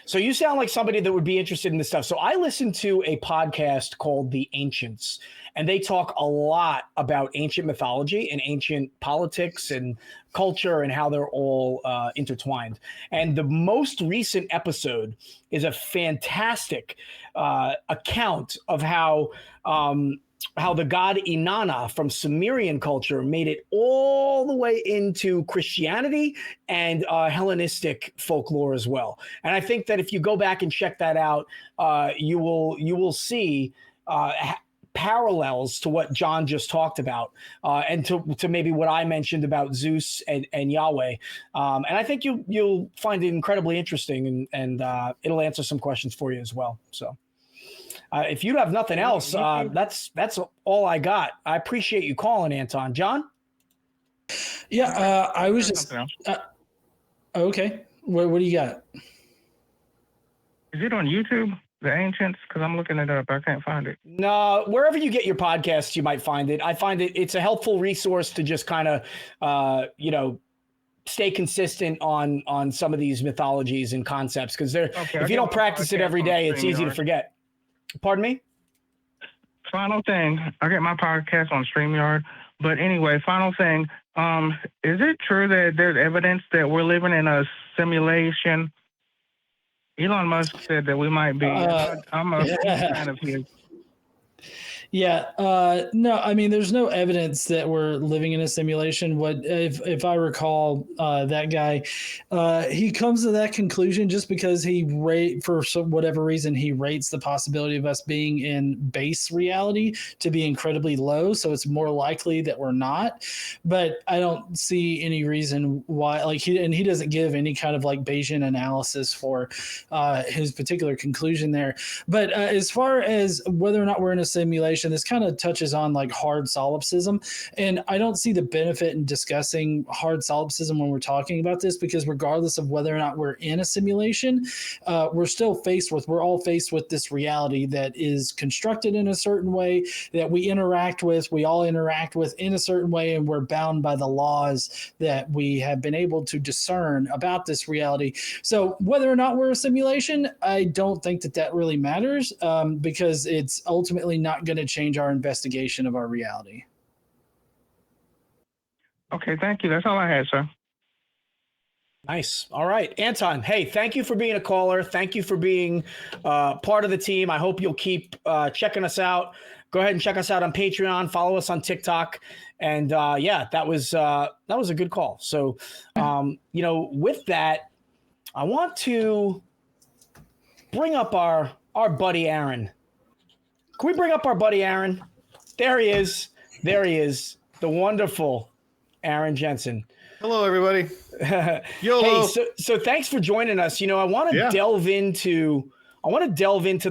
So you sound like somebody that would be interested in this stuff. So I listen to a podcast called The Ancients, and they talk a lot about ancient mythology and ancient politics and culture and how they're all intertwined. And the most recent episode is a fantastic account of how the god Inanna from Sumerian culture made it all the way into Christianity and Hellenistic folklore as well. And I think that if you go back and check that out, you will see parallels to what John just talked about, and to maybe what I mentioned about Zeus and Yahweh. And I think you'll find it incredibly interesting, and it'll answer some questions for you as well. So. If you have nothing else, that's all I got. I appreciate you calling, Anton. John? Yeah, I was just... okay. What do you got? Is it on YouTube, The Ancients? Because I'm looking it up. I can't find it. No, wherever you get your podcasts, you might find it. I find it's a helpful resource to just kind of, stay consistent on some of these mythologies and concepts, because if you don't practice it every day, it's easy to forget. Pardon me? Final thing. I get my podcast on StreamYard. But anyway, final thing. Is it true that there's evidence that we're living in a simulation? Elon Musk said that we might be. I'm a fan of his. Yeah, no, I mean, there's no evidence that we're living in a simulation. What if I recall, that guy, he comes to that conclusion just because for whatever reason, he rates the possibility of us being in base reality to be incredibly low. So it's more likely that we're not. But I don't see any reason why, he doesn't give any kind of Bayesian analysis for his particular conclusion there. But as far as whether or not we're in a simulation, this kind of touches on hard solipsism, and I don't see the benefit in discussing hard solipsism when we're talking about this, because regardless of whether or not we're in a simulation, we're all faced with this reality that is constructed in a certain way, that we all interact with in a certain way, and we're bound by the laws that we have been able to discern about this reality. So whether or not we're a simulation, I don't think that really matters, because it's ultimately not going to change our investigation of our reality. Okay, thank you. That's all I had, sir. Nice. All right, Anton. Hey, thank you for being a caller. Thank you for being part of the team. I hope you'll keep checking us out. Go ahead and check us out on Patreon. Follow us on TikTok. And that was a good call. So, with that, I want to bring up our buddy Aaron. Can we bring up our buddy Aaron? There he is. the wonderful Aaron Jensen. Hello, everybody. Hey, YOLO. so thanks for joining us. I want to delve into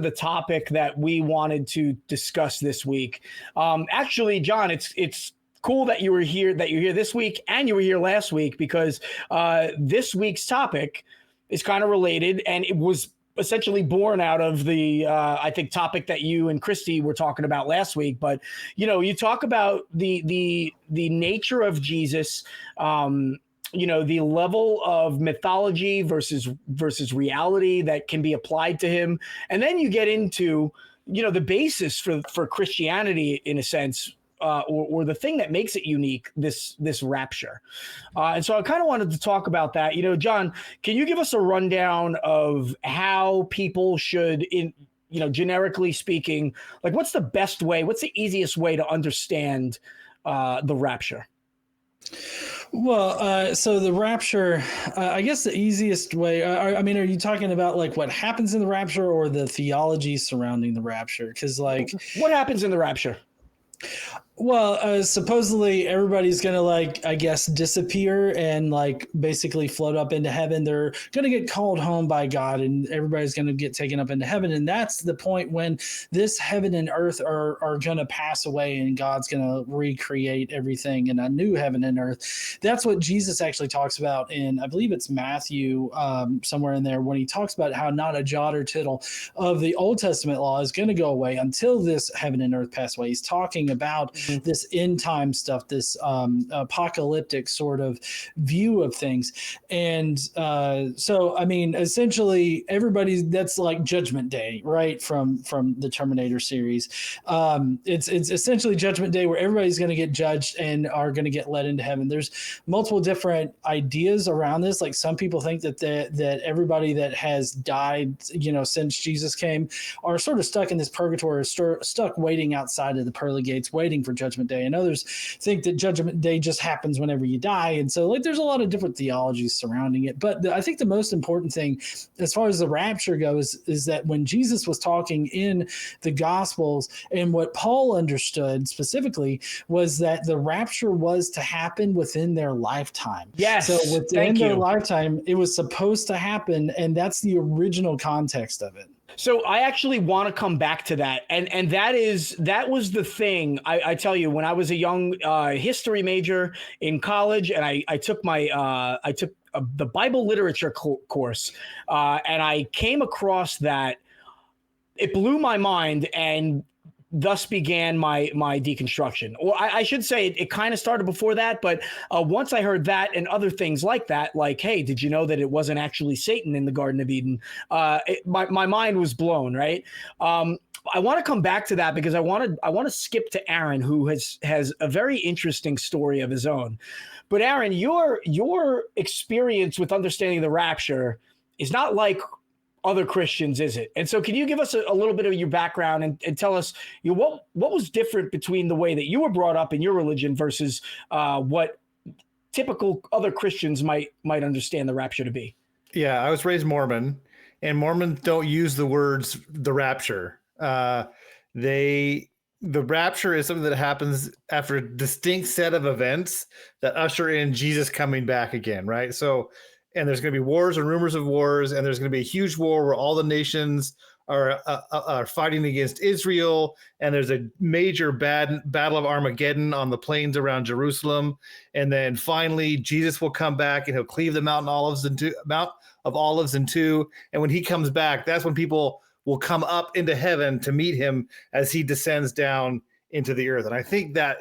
the topic that we wanted to discuss this week. Actually, John, it's cool that you're here this week and you were here last week, because this week's topic is kind of related, and it was essentially born out of the I think topic that you and Christy were talking about last week. But you talk about the nature of Jesus, the level of mythology versus reality that can be applied to him, and then you get into the basis for Christianity in a sense. Or the thing that makes it unique, this rapture. And so I kind of wanted to talk about that. John, can you give us a rundown of how people should, generically speaking, like what's the best way, what's the easiest way to understand the rapture? Well, so the rapture, I guess the easiest way, are you talking about like what happens in the rapture or the theology surrounding the rapture? Because like, what happens in the rapture? Well, supposedly everybody's going to disappear and basically float up into heaven. They're going to get called home by God, and everybody's going to get taken up into heaven. And that's the point when this heaven and earth are going to pass away, and God's going to recreate everything in a new heaven and earth. That's what Jesus actually talks about in, I believe it's Matthew, somewhere in there, when he talks about how not a jot or tittle of the Old Testament law is going to go away until this heaven and earth pass away. He's talking about this end time stuff, this apocalyptic sort of view of things. And essentially that's like Judgment Day, right? From the Terminator series. It's essentially Judgment Day, where everybody's going to get judged and are going to get led into heaven. There's multiple different ideas around this. Like some people think that everybody that has died, since Jesus came, are sort of stuck in this purgatory, or stuck waiting outside of the pearly gates, waiting for Judgment Day. And others think that Judgment Day just happens whenever you die. And so there's a lot of different theologies surrounding it. But I think the most important thing as far as the rapture goes is that when Jesus was talking in the Gospels, and what Paul understood specifically was that the rapture was to happen within their lifetime. Yes. So within their lifetime, it was supposed to happen. And that's the original context of it. So I actually want to come back to that. And that was the thing. I tell you, when I was a young history major in college, and I took the Bible literature course, and I came across that, it blew my mind, and thus began my deconstruction. Or I should say it kind of started before that, but once I heard that and other things like that, like, hey, did you know that it wasn't actually Satan in the Garden of Eden? My mind was blown, right? I want to come back to that because I want to skip to Aaron, who has a very interesting story of his own. But Aaron, your experience with understanding the rapture is not like other Christians, is it? And so can you give us a little bit of your background and tell us what was different between the way that you were brought up in your religion versus what typical other Christians might understand the rapture to be? Yeah, I was raised Mormon, and Mormons don't use the words the rapture. The rapture is something that happens after a distinct set of events that usher in Jesus coming back again, right? So, and there's going to be wars and rumors of wars, and there's going to be a huge war where all the nations are fighting against Israel, and there's a major battle of Armageddon on the plains around Jerusalem, and then finally Jesus will come back and he'll cleave the Mount of Olives in two, and when he comes back, that's when people will come up into heaven to meet him as he descends down into the earth. And I think that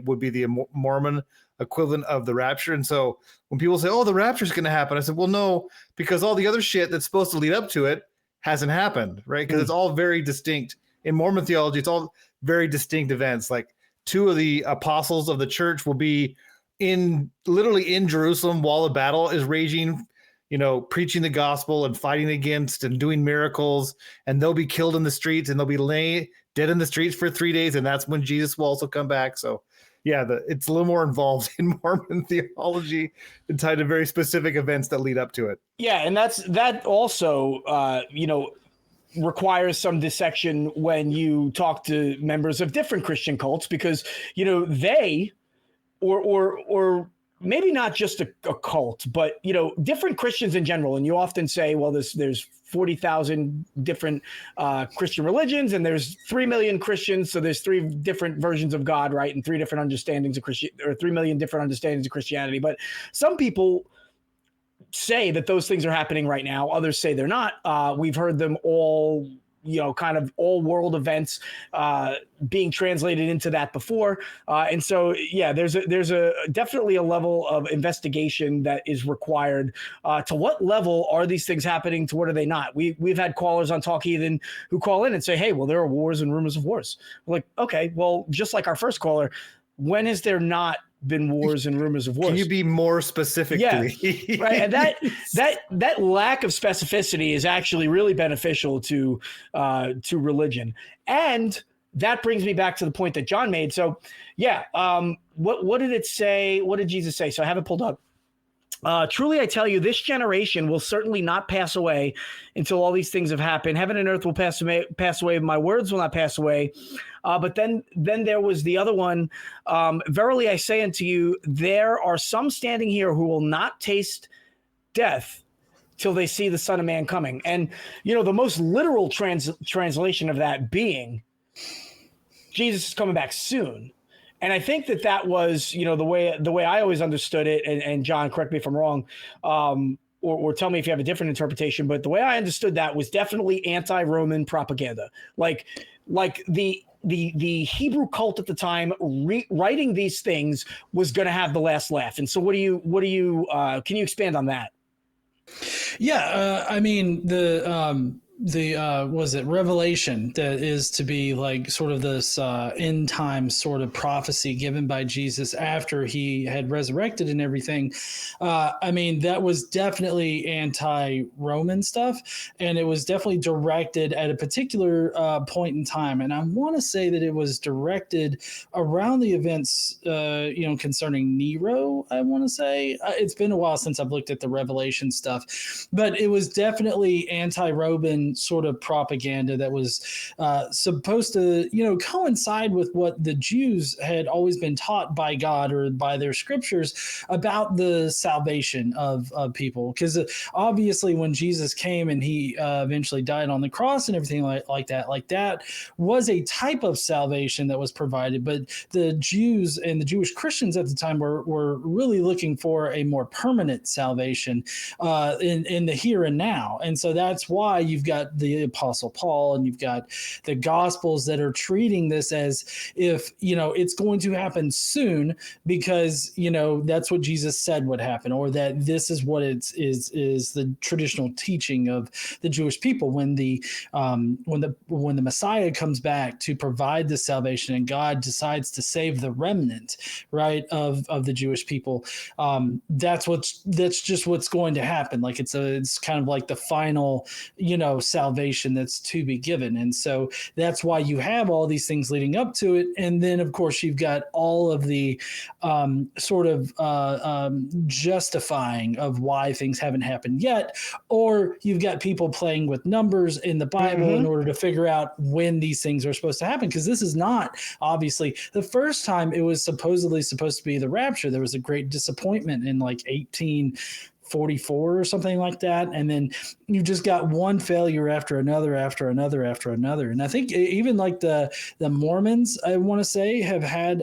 would be the Mormon equivalent of the rapture. And so when people say, oh, the rapture is going to happen, I said, well, no, because all the other shit that's supposed to lead up to it hasn't happened, right? Because it's all very distinct. In Mormon theology, it's all very distinct events. Like two of the apostles of the church will be literally in Jerusalem while the battle is raging, preaching the gospel and fighting against and doing miracles, and they'll be killed in the streets, and they'll be laying dead in the streets for 3 days. And that's when Jesus will also come back. So yeah, it's a little more involved in Mormon theology and tied to very specific events that lead up to it. Yeah, and that also, requires some dissection when you talk to members of different Christian cults, because they or maybe not just a cult, but different Christians in general. And you often say, well, there's 40,000 different Christian religions, and there's 3 million Christians, so there's 3 different versions of God, right? And 3 different understandings of 3 million different understandings of Christianity. But some people say that those things are happening right now. Others say they're not. We've heard them all, kind of all world events being translated into that before. And so, yeah, there's a definitely a level of investigation that is required. To what level are these things happening? To what are they not? We've had callers on Talk Heathen who call in and say, hey, well, there are wars and rumors of wars. We're like, okay, well, just like our first caller, when has there not been wars and rumors of wars? Can you be more specific? Yeah, right. And that lack of specificity is actually really beneficial to religion. And that brings me back to the point that John made. So, yeah, what did it say? What did Jesus say? So I have it pulled up. Truly, I tell you, this generation will certainly not pass away until all these things have happened. Heaven and earth will pass away. My words will not pass away. But then there was the other one. Verily, I say unto you, there are some standing here who will not taste death till they see the Son of Man coming. And, the most literal translation of that being Jesus is coming back soon. And I think that was, the way I always understood it. And John, correct me if I'm wrong, or tell me if you have a different interpretation. But the way I understood that was definitely anti-Roman propaganda, like the Hebrew cult at the time writing these things was going to have the last laugh. And so, can you expand on that? Yeah, I mean was it Revelation that is to be like sort of this end time sort of prophecy given by Jesus after he had resurrected and everything. I mean, that was definitely anti-Roman stuff, and it was definitely directed at a particular point in time. And I want to say that it was directed around the events, concerning Nero. I want to say it's been a while since I've looked at the Revelation stuff, but it was definitely anti-Roman sort of propaganda that was supposed to, coincide with what the Jews had always been taught by God or by their scriptures about the salvation of people. Because obviously when Jesus came and he eventually died on the cross and everything like that was a type of salvation that was provided. But the Jews and the Jewish Christians at the time were really looking for a more permanent salvation in the here and now. And so that's why you've got the Apostle Paul and you've got the Gospels that are treating this as if, it's going to happen soon because, that's what Jesus said would happen, or that this is what is the traditional teaching of the Jewish people when the Messiah comes back to provide the salvation and God decides to save the remnant, right, of the Jewish people. That's just what's going to happen. Like it's kind of like the final, salvation that's to be given. And so that's why you have all these things leading up to it. And then of course you've got all of the sort of justifying of why things haven't happened yet, or you've got people playing with numbers in the Bible in order to figure out when these things are supposed to happen. Because this is not obviously the first time it was supposedly supposed to be the rapture. There was a great disappointment in like 1844 or something like that. And then you just got one failure after another. And I think even like the Mormons, I want to say, have had,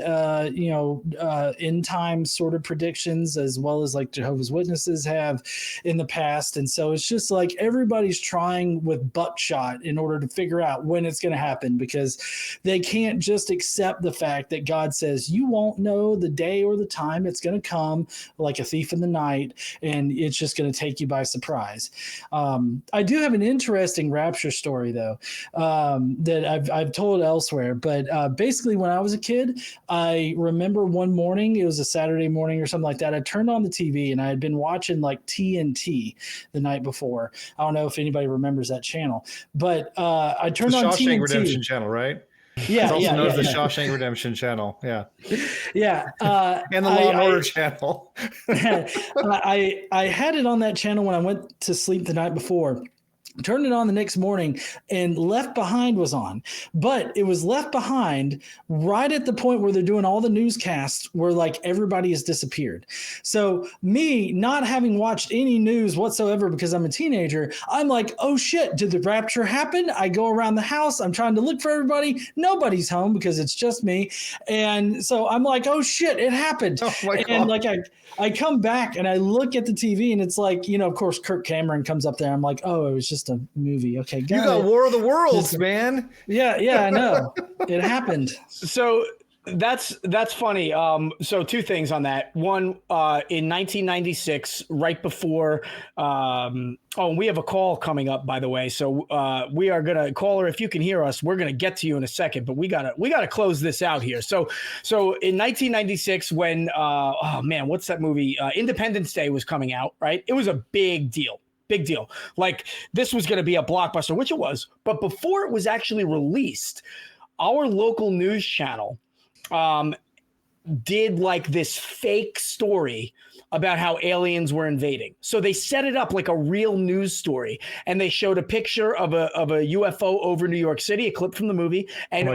end time sort of predictions, as well as like Jehovah's Witnesses have in the past. And so it's just like everybody's trying with buckshot in order to figure out when it's going to happen, because they can't just accept the fact that God says you won't know the day or the time it's going to come like a thief in the night, and it's just going to take you by surprise. I do have an interesting rapture story, though, that I've told elsewhere. But basically, when I was a kid, I remember one morning, it was a Saturday morning or something like that. I turned on the TV and I had been watching like TNT the night before. I don't know if anybody remembers that channel, but I turned on TNT. Redemption channel, right? Yeah, it's also known as the Shawshank Redemption channel. Yeah. Yeah. And the Law and Order channel. I had it on that channel when I went to sleep the night before. Turned it on the next morning, and Left Behind was on. But it was Left Behind right at the point where they're doing all the newscasts where like everybody has disappeared. So me not having watched any news whatsoever because I'm a teenager, I'm like, oh shit, did the rapture happen? I go around the house. I'm trying to look for everybody. Nobody's home because it's just me. And so I'm like, oh shit, it happened. Oh my And God. like I come back and I look at the TV and it's like, you know, of course, Kirk Cameron comes up there. I'm like, oh, it was just a movie. Okay, You got it. War of the Worlds, man. Yeah, I know. It happened. So that's funny. So two things on that. One, in 1996, right before. We have a call coming up, by the way. So we are gonna, caller, if you can hear us, we're gonna get to you in a second. But we gotta close this out here. So in 1996, when what's that movie? Independence Day was coming out. Right, it was a big deal. Big deal. Like this was going to be a blockbuster, which it was. But before it was actually released, our local news channel did like this fake story about how aliens were invading. So they set it up like a real news story, and they showed a picture of a UFO over New York City, a clip from the movie, and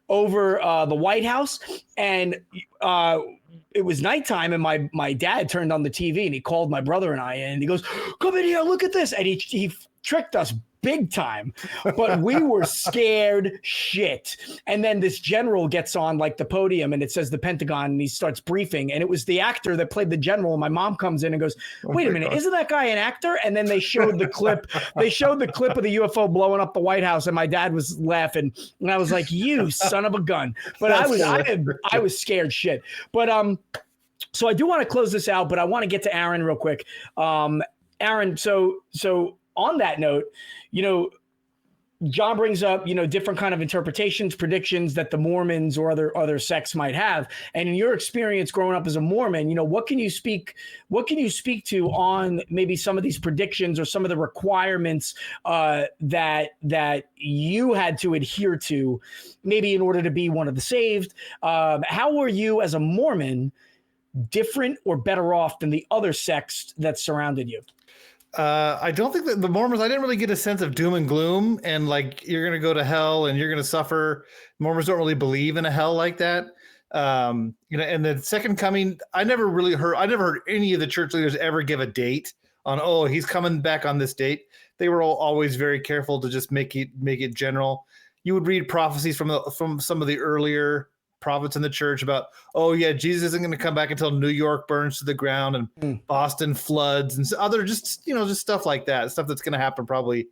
over the White House, and it was nighttime, and my dad turned on the TV and he called my brother and I, and he goes, "Come in here, look at this," and he tricked us big time, but we were scared shit. And then this general gets on like the podium, and it says the Pentagon, and he starts briefing, and it was the actor that played the general. And my mom comes in and goes, "Wait a minute, isn't that guy an actor?" And then they showed the clip. They showed the clip of the UFO blowing up the White House, and my dad was laughing, and I was like, "You son of a gun!" But I was scared shit. But so I do want to close this out, but I want to get to Aaron real quick. Aaron, so on that note, you know, John brings up, you know, different kind of interpretations, predictions that the Mormons or other sects might have. And in your experience growing up as a Mormon, you know, what can you speak to on maybe some of these predictions or some of the requirements that you had to adhere to, maybe in order to be one of the saved? How were you as a Mormon different or better off than the other sects that surrounded you? I don't think that the Mormons, I didn't really get a sense of doom and gloom and like you're going to go to hell and you're going to suffer. Mormons don't really believe in a hell like that. You know, and the second coming, I never heard any of the church leaders ever give a date on, oh, he's coming back on this date. They were always very careful to just make it general. You would read prophecies from some of the earlier prophets in the church about, oh yeah, Jesus isn't going to come back until New York burns to the ground and Boston floods and other just stuff like that. Stuff that's going to happen probably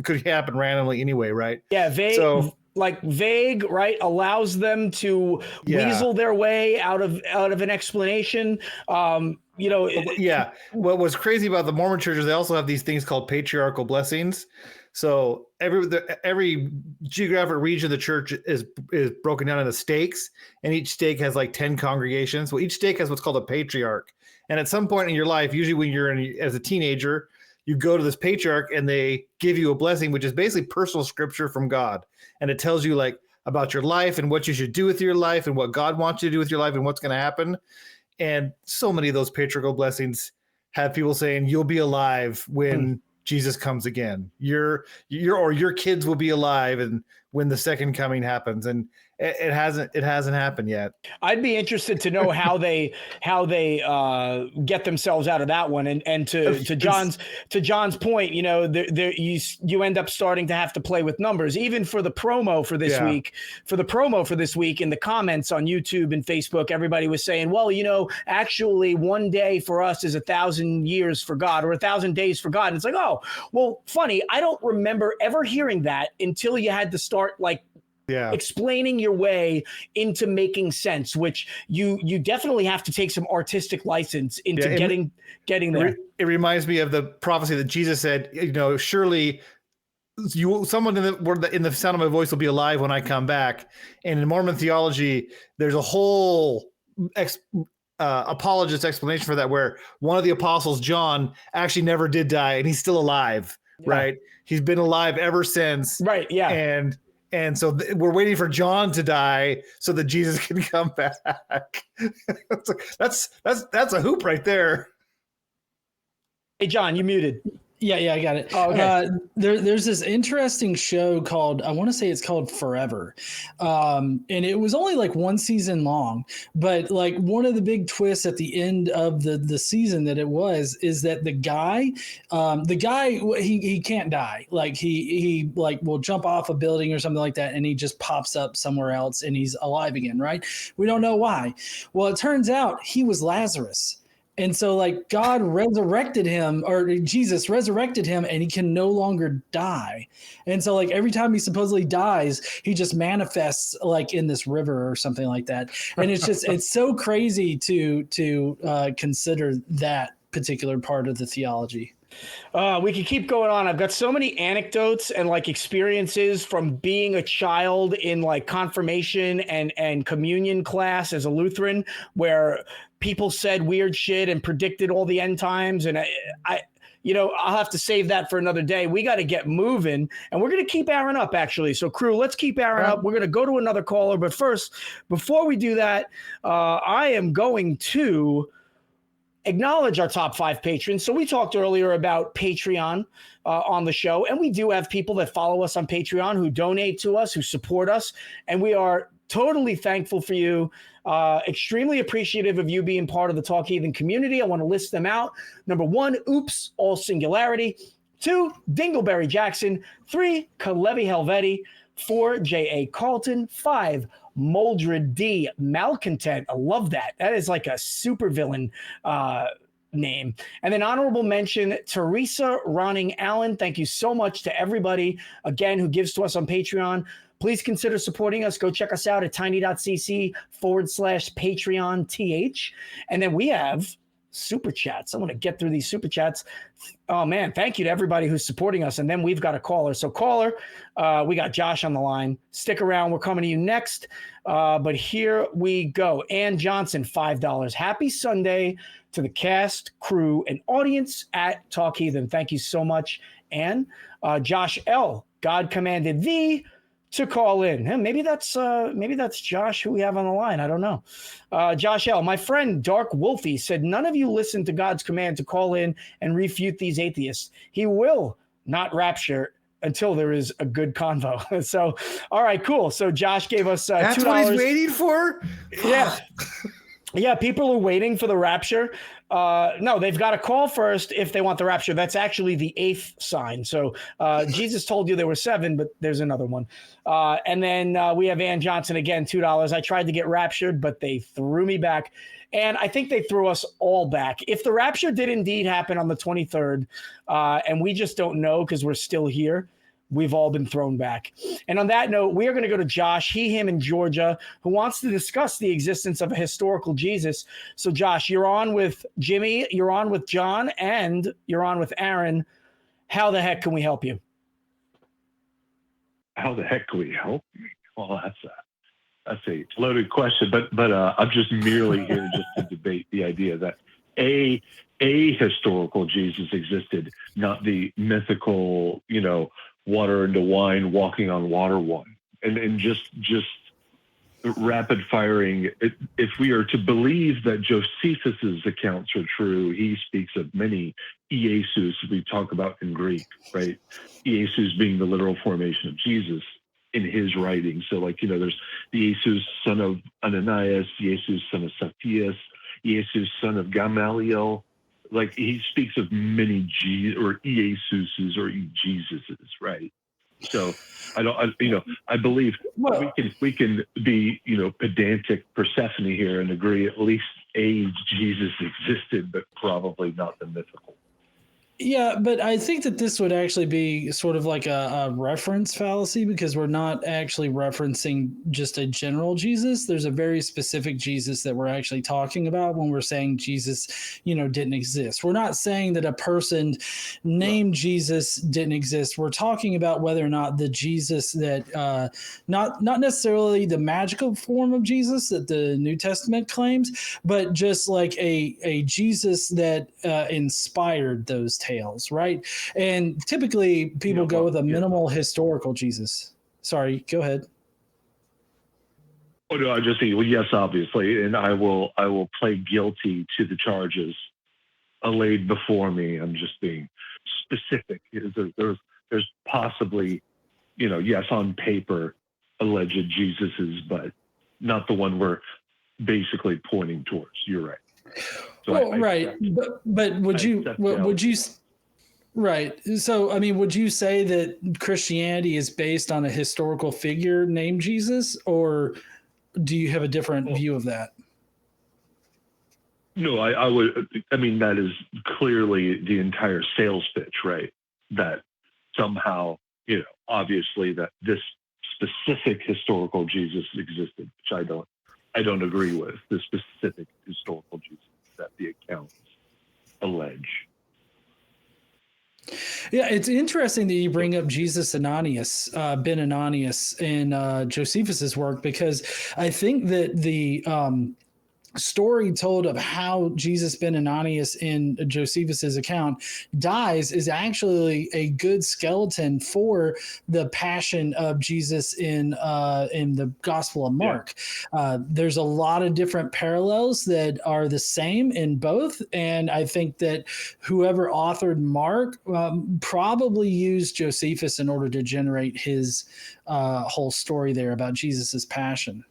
could happen randomly anyway, right? Yeah, vague, right? Allows them to weasel their way out of an explanation. You know, what was crazy about the Mormon churches, they also have these things called patriarchal blessings. So every geographic region of the church is broken down into stakes, and each stake has like 10 congregations. Well, each stake has what's called a patriarch. And at some point in your life, usually when you're as a teenager, you go to this patriarch and they give you a blessing, which is basically personal scripture from God. And it tells you like about your life and what you should do with your life and what God wants you to do with your life and what's going to happen. And so many of those patriarchal blessings have people saying you'll be alive when Jesus comes again. Your kids will be alive and when the second coming happens. And it hasn't happened yet. I'd be interested to know how they get themselves out of that one. And to John's point, you know, you end up starting to have to play with numbers, even for the promo for this week. For the promo for this week, in the comments on YouTube and Facebook, everybody was saying, well, you know, actually one day for us is 1,000 years for God, or 1,000 days for God. And it's like, oh, well, funny. I don't remember ever hearing that until you had to start like explaining your way into making sense, which you definitely have to take some artistic license into getting there. It reminds me of the prophecy that Jesus said, you know, surely someone in the sound of my voice will be alive when I come back. And in Mormon theology, there's a whole apologist explanation for that, where one of the apostles, John, actually never did die and he's still alive, right? He's been alive ever since. Right. Yeah. And so we're waiting for John to die so that Jesus can come back. That's a hoop right there. Hey, John, you muted. Yeah, I got it. Oh, okay. There's this interesting show called, I want to say it's called Forever. And it was only like one season long, but like one of the big twists at the end of the season that it was is that the guy, he can't die. Like he like will jump off a building or something like that, and he just pops up somewhere else and he's alive again, right? We don't know why. Well, it turns out he was Lazarus. And so, like, God resurrected him, or Jesus resurrected him, and he can no longer die. And so, like, every time he supposedly dies, he just manifests, like, in this river or something like that. And it's just, it's so crazy to consider that particular part of the theology. We could keep going on. I've got so many anecdotes and like experiences from being a child in like confirmation and communion class as a Lutheran, where people said weird shit and predicted all the end times. And I I'll have to save that for another day. We got to get moving, and we're going to keep Aaron up, actually. So, crew, let's keep Aaron up. We're going to go to another caller. But first, before we do that, I am going to acknowledge our top 5 patrons. So we talked earlier about Patreon on the show, and we do have people that follow us on Patreon who donate to us, who support us, and we are totally thankful for you. Extremely appreciative of you being part of the Talk Heathen community. I want to list them out. Number 1, Oops, all singularity. 2, Dingleberry Jackson. 3, Kalevi Helvetti. 4, J.A. Carlton. 5, Moldred D. Malcontent. I love that. That is like a supervillain name. And then honorable mention, Teresa Ronning Allen. Thank you so much to everybody, again, who gives to us on Patreon. Please consider supporting us. Go check us out at tiny.cc/Patreon-TH. And then we have super chats. I want to get through these super chats. Oh, man. Thank you to everybody who's supporting us. And then we've got a caller. So caller, we got Josh on the line. Stick around. We're coming to you next. But here we go. Ann Johnson, $5. Happy Sunday to the cast, crew, and audience at Talk Heathen. Thank you so much. And Josh L., God commanded thee to call in. Maybe that's Josh who we have on the line. I don't know. Josh L., my friend Dark Wolfie said, none of you listen to God's command to call in and refute these atheists. He will not rapture until there is a good convo. So, all right, cool. So Josh gave us that's $2. What he's waiting for? Yeah. Yeah, people are waiting for the rapture. No, they've got to call first if they want the rapture. That's actually the 8th sign. So Jesus told you there were 7, but there's another one. And then we have Ann Johnson again, $2. I tried to get raptured, but they threw me back. And I think they threw us all back. If the rapture did indeed happen on the 23rd, and we just don't know because we're still here, we've all been thrown back. And on that note, we are going to go to Josh, him in Georgia, who wants to discuss the existence of a historical Jesus. So, Josh, you're on with Jimmy, you're on with John, and you're on with Aaron. How the heck can we help you? How the heck can we help you? Well, that's a loaded question, but I'm just merely here just to debate the idea that a historical Jesus existed, not the mythical, water into wine, walking on water one, and just rapid firing. If we are to believe that Josephus's accounts are true, he speaks of many Iesus we talk about in Greek, right? Iesus being the literal formation of Jesus in his writing. So there's the Iesus son of Ananias, Iesus son of Zacchaeus, Iesus son of Gamaliel. Like he speaks of many Iesuses or Jesuses, right? So I believe we can be, pedantic Persephone here and agree at least a Jesus existed, but probably not the mythical. Yeah, but I think that this would actually be sort of like a reference fallacy because we're not actually referencing just a general Jesus. There's a very specific Jesus that we're actually talking about when we're saying Jesus, didn't exist. We're not saying that a person named Jesus didn't exist. We're talking about whether or not the Jesus that, not necessarily the magical form of Jesus that the New Testament claims, but just like a Jesus that inspired those tales, right? And typically people go with a minimal historical Jesus. Sorry, go ahead. Oh no, I just think, well, yes, obviously, and I will play guilty to the charges allayed before me. I'm just being specific. There's possibly, yes, on paper, alleged Jesuses, but not the one we're basically pointing towards. You're right. So well, right, but would you right? So I mean, would you say that Christianity is based on a historical figure named Jesus, or do you have a different view of that? No, I would. I mean, that is clearly the entire sales pitch, right? That somehow, obviously, that this specific historical Jesus existed, which I don't agree with. The specific historical Jesus that the accounts allege. Yeah, it's interesting that you bring up Jesus Ananias, Ben Ananias, in Josephus's work, because I think that the story told of how Jesus Ben Ananias in Josephus's account dies is actually a good skeleton for the passion of Jesus in the Gospel of Mark. Yeah. There's a lot of different parallels that are the same in both, and I think that whoever authored Mark probably used Josephus in order to generate his whole story there about Jesus's passion.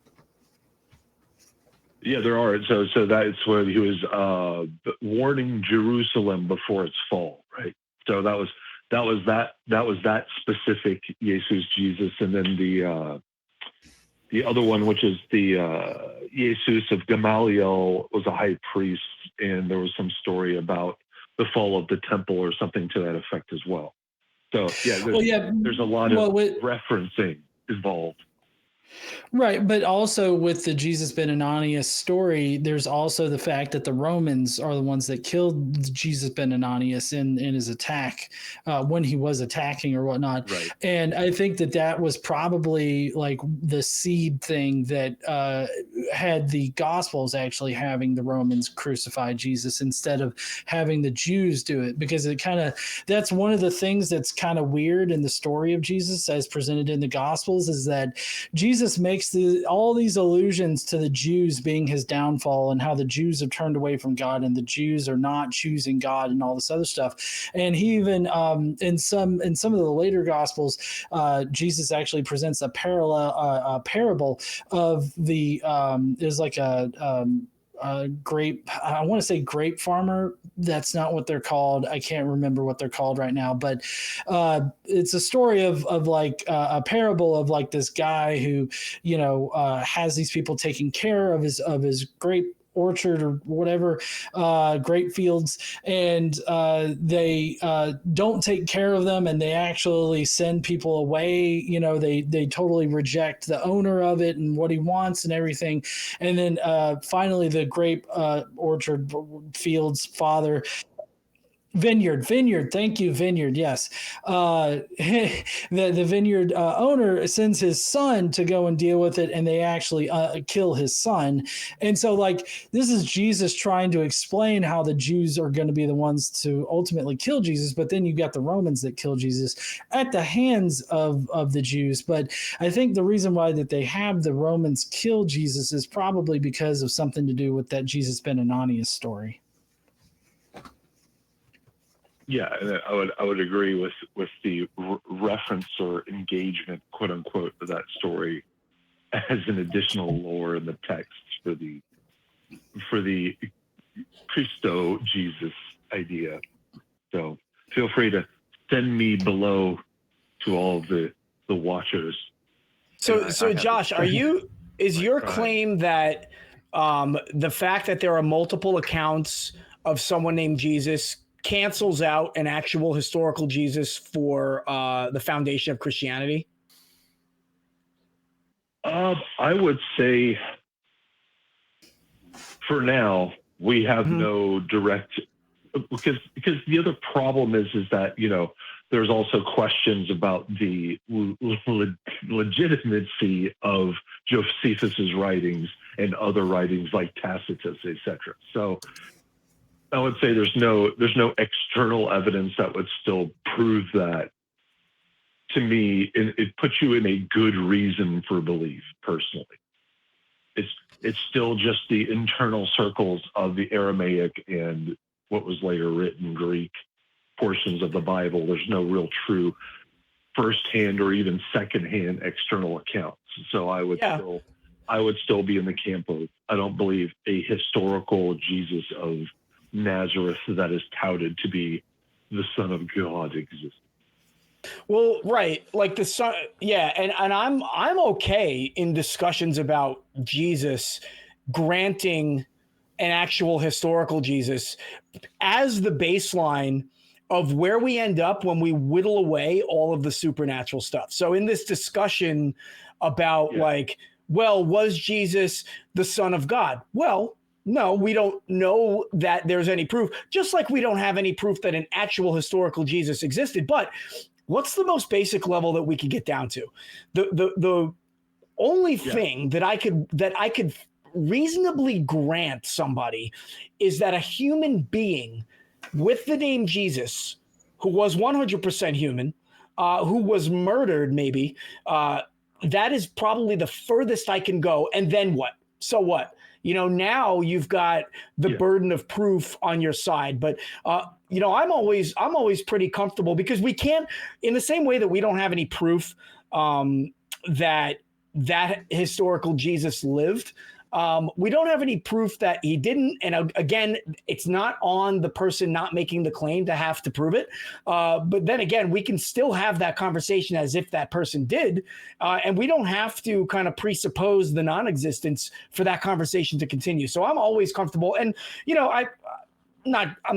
Yeah, there are. So that's where he was warning Jerusalem before its fall, right? So that was that specific Jesus, and then the other one, which is the Jesus of Gamaliel, was a high priest, and there was some story about the fall of the temple or something to that effect as well. So there's a lot of referencing involved. Right, but also with the Jesus Ben Ananias story, there's also the fact that the Romans are the ones that killed Jesus Ben Ananias in his attack when he was attacking or whatnot. Right. And I think that was probably like the seed thing that had the Gospels actually having the Romans crucify Jesus instead of having the Jews do it, because that's one of the things that's kind of weird in the story of Jesus as presented in the Gospels, is that Jesus makes all these allusions to the Jews being his downfall and how the Jews have turned away from God and the Jews are not choosing God and all this other stuff. And he even in some of the later Gospels, Jesus actually presents a parable of the is like a grape, I want to say grape farmer. That's not what they're called. I can't remember what they're called right now, but it's a story of like a parable of like this guy who, has these people taking care of his grape orchard or whatever, grape fields, and they don't take care of them, and they actually send people away. They totally reject the owner of it and what he wants and everything. And then finally the grape orchard fields father, Vineyard. Thank you, vineyard. Yes. The vineyard owner sends his son to go and deal with it, and they actually kill his son. And so, this is Jesus trying to explain how the Jews are going to be the ones to ultimately kill Jesus, but then you've got the Romans that kill Jesus at the hands of the Jews. But I think the reason why that they have the Romans kill Jesus is probably because of something to do with that Jesus Ben Ananias story. Yeah, I would agree with the reference or engagement, quote unquote, of that story as an additional lore in the text for the Christo Jesus idea. So feel free to send me below to all the watchers. So Josh, is your claim that the fact that there are multiple accounts of someone named Jesus cancels out an actual historical Jesus for the foundation of Christianity? I would say for now we have no direct, because the other problem is that there's also questions about the legitimacy of Josephus's writings and other writings like Tacitus, etc. So I would say there's no external evidence that would still prove that. To me, it puts you in a good reason for belief. Personally, it's still just the internal circles of the Aramaic and what was later written Greek portions of the Bible. There's no real true firsthand or even secondhand external accounts. So I would still be in the camp of, I don't believe a historical Jesus of Nazareth that is touted to be the Son of God exists. Well, right, like the son, yeah, and I'm okay in discussions about Jesus granting an actual historical Jesus as the baseline of where we end up when we whittle away all of the supernatural stuff. So in this discussion about like, well, was Jesus the Son of God? Well, no, we don't know that there's any proof, just like we don't have any proof that an actual historical Jesus existed. But what's the most basic level that we could get down to? The only thing that I could reasonably grant somebody is that a human being with the name Jesus, who was 100% human, who was murdered maybe, that is probably the furthest I can go. And then what? So what? You know, now you've got the burden of proof on your side. But you know, I'm always pretty comfortable because we can't, in the same way that we don't have any proof that historical Jesus lived. We don't have any proof that he didn't. And again, it's not on the person not making the claim to have to prove it. But then again, we can still have that conversation as if that person did. And we don't have to kind of presuppose the non-existence for that conversation to continue. So I'm always comfortable. And, you know, I'm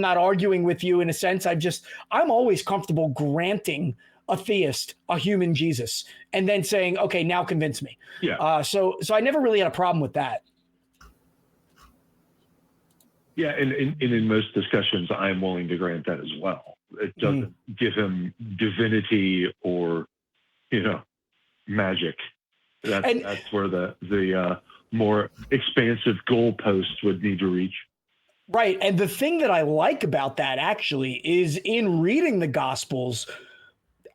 not arguing with you in a sense. I'm always comfortable granting a theist a human Jesus and then saying, okay, now convince me. Yeah. So I never really had a problem with that. Yeah, and in most discussions, I'm willing to grant that as well. It doesn't give him divinity or, you know, magic. That's where the more expansive goalposts would need to reach. Right, and the thing that I like about that actually is in reading the Gospels,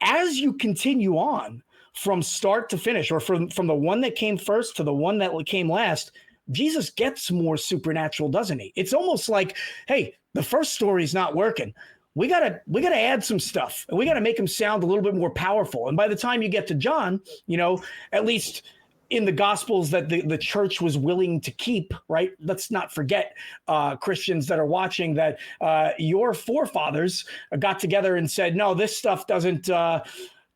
as you continue on from start to finish, or from the one that came first to the one that came last, Jesus gets more supernatural, doesn't he? It's almost like, hey, the first story's not working. We gotta add some stuff, and we gotta make him sound a little bit more powerful. And by the time you get to John, you know, at least in the Gospels that the church was willing to keep, right? Let's not forget, Christians that are watching, that your forefathers got together and said, no, this stuff doesn't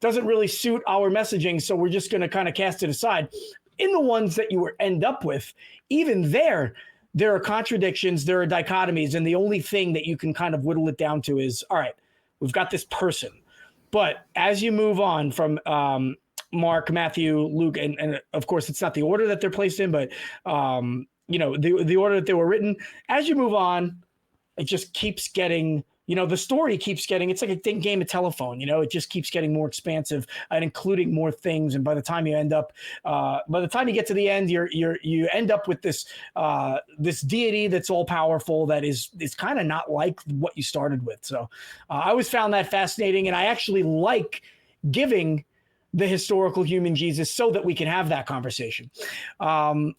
really suit our messaging, so we're just going to kind of cast it aside. In the ones that you end up with, even there are contradictions, there are dichotomies, and the only thing that you can kind of whittle it down to is, all right, we've got this person. But as you move on from Mark, Matthew, Luke, and of course, it's not the order that they're placed in, but you know, the order that they were written. As you move on, it just keeps getting, you know, the story keeps getting. It's like a game of telephone. You know, it just keeps getting more expansive and including more things. And by the time you get to the end, you end up with this deity that's all powerful, that is kind of not like what you started with. So I always found that fascinating, and I actually like giving the historical human Jesus so that we can have that conversation. Aaron,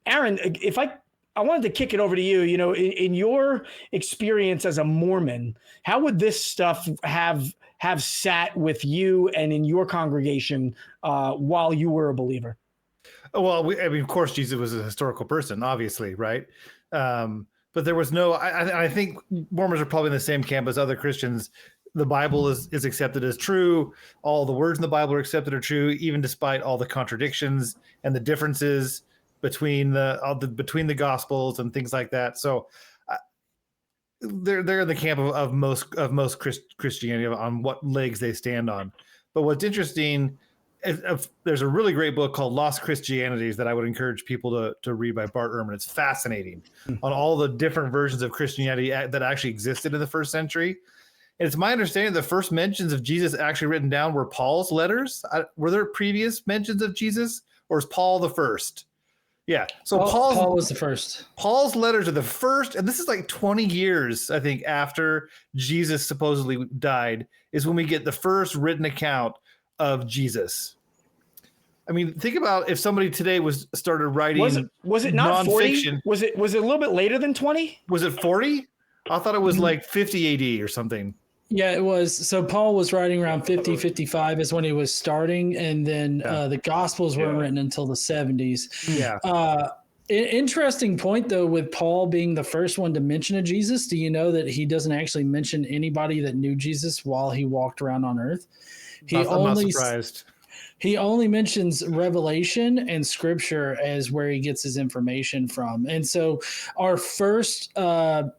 if I wanted to kick it over to you, you know, in your experience as a Mormon, how would this stuff have sat with you and in your congregation while you were a believer? Well, I mean, of course, Jesus was a historical person, obviously, right? But there was no, I think Mormons are probably in the same camp as other Christians. The Bible is accepted as true. All the words in the Bible are accepted as true, even despite all the contradictions and the differences between the Gospels and things like that. So they're in the camp of most Christianity on what legs they stand on. But what's interesting is there's a really great book called Lost Christianities that I would encourage people to read by Bart Ehrman. It's fascinating on all the different versions of Christianity that actually existed in the first century. And it's my understanding the first mentions of Jesus actually written down were Paul's letters. Were there previous mentions of Jesus, or is Paul the first? Yeah. So Paul was the first. Paul's letters are the first, and this is like 20 years, I think, after Jesus supposedly died, is when we get the first written account of Jesus. I mean, think about if somebody today started writing. Was it not 40? Was it a little bit later than 20? Was it 40? I thought it was like 50 AD or something. Yeah, it was. So Paul was writing around 50, 55 is when he was starting. And then the Gospels weren't written until the 70s. Yeah. Interesting point, though, with Paul being the first one to mention a Jesus. Do you know that he doesn't actually mention anybody that knew Jesus while he walked around on earth? I'm not surprised. He only mentions Revelation and Scripture as where he gets his information from. And so our first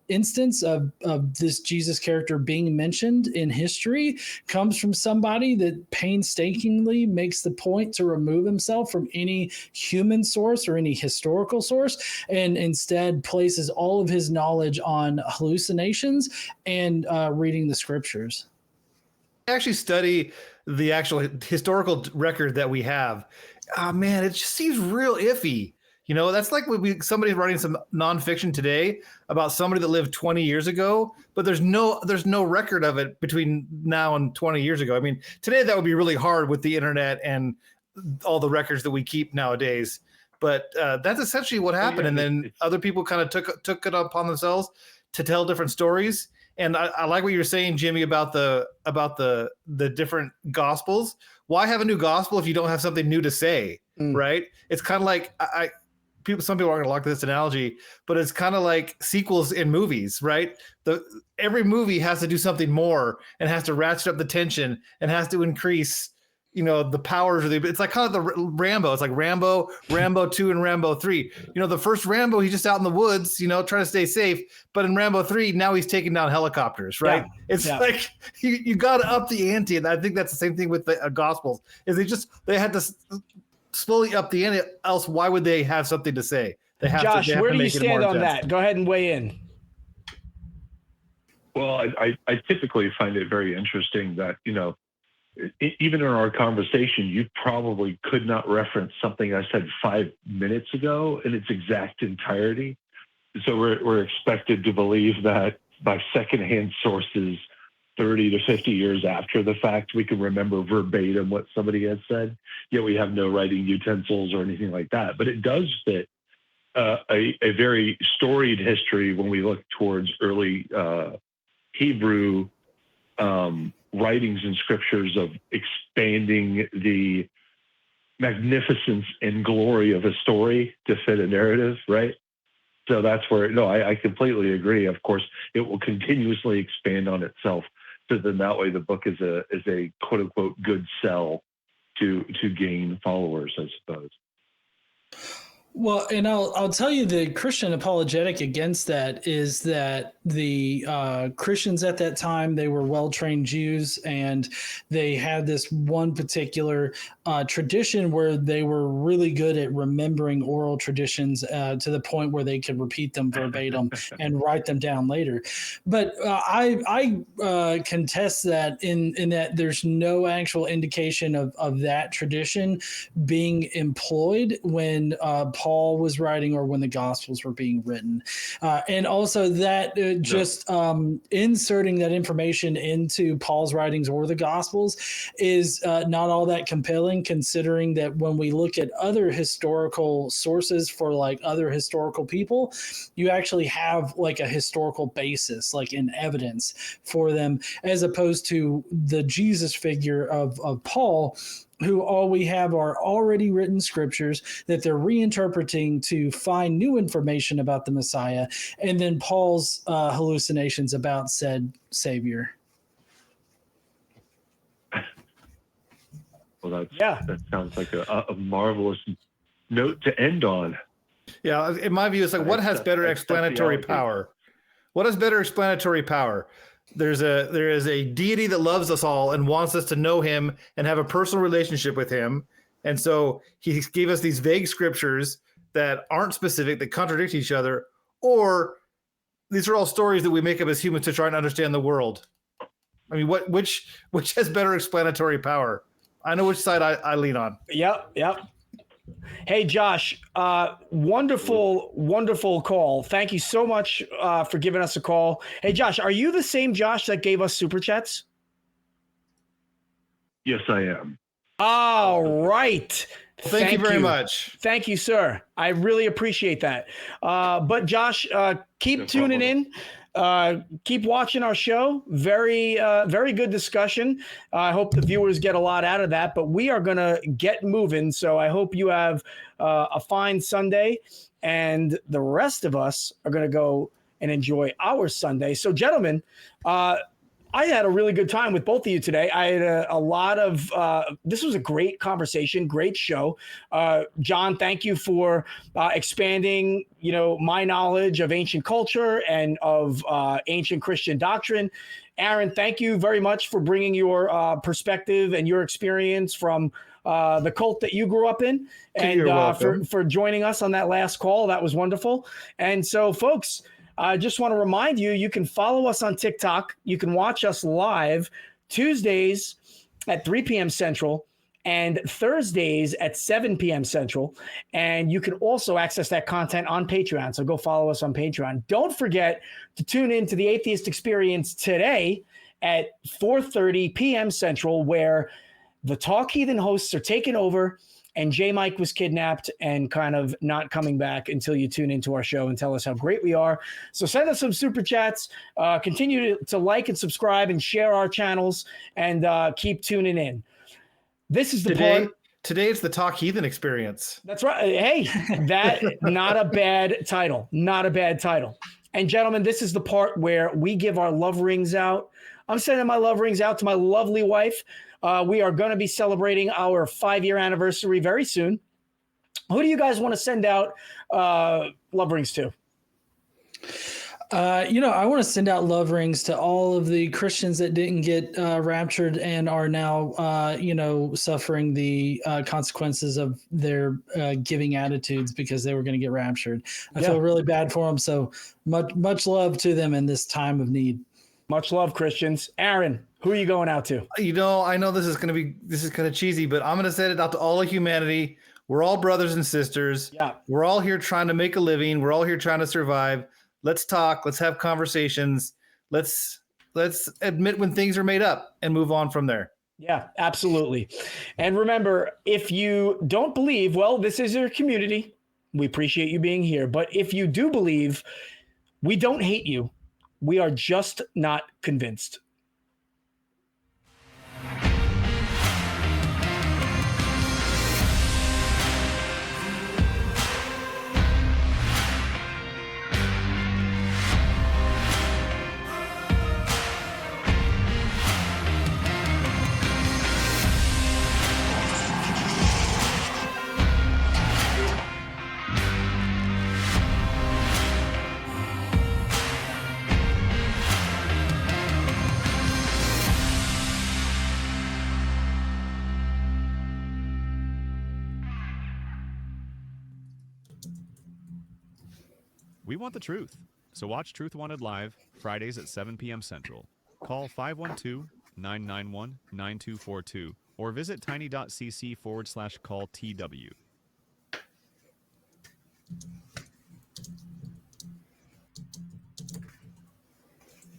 instance of this Jesus character being mentioned in history comes from somebody that painstakingly makes the point to remove himself from any human source or any historical source, and instead places all of his knowledge on hallucinations and reading the Scriptures. I actually study the actual historical record that we have. Oh man, it just seems real iffy. You know, that's like when somebody writing some nonfiction today about somebody that lived 20 years ago, but there's no record of it between now and 20 years ago. I mean, today that would be really hard with the internet and all the records that we keep nowadays. But that's essentially what happened. And then other people kind of took it upon themselves to tell different stories. And I like what you're saying, Jimmy, about the different gospels. Why have a new gospel if you don't have something new to say, right? It's kind of like some people aren't going to like this analogy, but it's kind of like sequels in movies, right? Every movie has to do something more and has to ratchet up the tension and has to increase, the powers. It's like kind of the Rambo. It's like Rambo 2 and Rambo 3. The first Rambo, he's just out in the woods, trying to stay safe. But in Rambo 3, now he's taking down helicopters, right? Yeah. Like you got to up the ante. And I think that's the same thing with the Gospels is they had to slowly up the ante. Else, why would they have something to say? Josh, where do you stand on that? Go ahead and weigh in. Well, I typically find it very interesting that, even in our conversation, you probably could not reference something I said 5 minutes ago in its exact entirety. So we're expected to believe that by secondhand sources 30 to 50 years after the fact, we can remember verbatim what somebody has said, yet we have no writing utensils or anything like that. But it does fit a very storied history when we look towards early Hebrew writings and scriptures of expanding the magnificence and glory of a story to fit a narrative, right? So that's where, I completely agree. Of course, it will continuously expand on itself. So then that way the book is a quote unquote good sell to gain followers, I suppose. Well, and I'll tell you the Christian apologetic against that is that the Christians at that time, they were well-trained Jews, and they had this one particular tradition where they were really good at remembering oral traditions to the point where they could repeat them verbatim and write them down later. But I contest that in that there's no actual indication of that tradition being employed when Paul was writing or when the Gospels were being written. And also that inserting that information into Paul's writings or the Gospels is not all that compelling, considering that when we look at other historical sources for like other historical people, you actually have like a historical basis, like in evidence for them, as opposed to the Jesus figure of Paul, who all we have are already written scriptures that they're reinterpreting to find new information about the Messiah, and then Paul's hallucinations about said Savior. Well, that sounds like a marvelous note to end on. Yeah, in my view, it's like, what has better explanatory power? What has better explanatory power? There is a deity that loves us all and wants us to know him and have a personal relationship with him. And so he gave us these vague scriptures that aren't specific, that contradict each other, or these are all stories that we make up as humans to try and understand the world. I mean, which has better explanatory power? I know which side I lean on. Yep. Hey, Josh, wonderful call. Thank you so much for giving us a call. Hey, Josh, are you the same Josh that gave us super chats? Yes, I am. All right. Thank you very much. Thank you, sir. I really appreciate that. But Josh, keep tuning in. keep watching our show. Very good discussion. I hope the viewers get a lot out of that, but we are going to get moving. So I hope you have a fine Sunday, and the rest of us are going to go and enjoy our Sunday. So, gentlemen, I had a really good time with both of you today. I had a lot of this was a great conversation, great show. John, thank you for expanding, my knowledge of ancient culture and of ancient Christian doctrine. Aaron, thank you very much for bringing your perspective and your experience from the cult that you grew up in, and for joining us on that last call. That was wonderful. And so, folks, I just want to remind you, you can follow us on TikTok. You can watch us live Tuesdays at 3 p.m. Central and Thursdays at 7 p.m. Central. And you can also access that content on Patreon. So go follow us on Patreon. Don't forget to tune in to the Atheist Experience today at 4:30 p.m. Central, where the Talk Heathen hosts are taking over, and J. Mike was kidnapped and kind of not coming back until you tune into our show and tell us how great we are. So send us some super chats, continue to like and subscribe and share our channels, and keep tuning in. This is the part. Today it's the Talk Heathen Experience. That's right. Hey, not a bad title. Not a bad title. And gentlemen, this is the part where we give our love rings out. I'm sending my love rings out to my lovely wife. We are going to be celebrating our 5-year anniversary very soon. Who do you guys want to send out love rings to? I want to send out love rings to all of the Christians that didn't get raptured and are now, suffering the consequences of their giving attitudes because they were going to get raptured. I feel really bad for them. So much love to them in this time of need. Much love, Christians. Aaron, who are you going out to? I know this is kind of cheesy, but I'm going to send it out to all of humanity. We're all brothers and sisters. Yeah. We're all here trying to make a living. We're all here trying to survive. Let's talk. Let's have conversations. Let's admit when things are made up and move on from there. Yeah, absolutely. And remember, if you don't believe, well, this is your community. We appreciate you being here. But if you do believe, we don't hate you. We are just not convinced. We want the truth. So watch Truth Wanted live Fridays at 7 p.m. Central. Call 512-991-9242 or visit tiny.cc/call TW.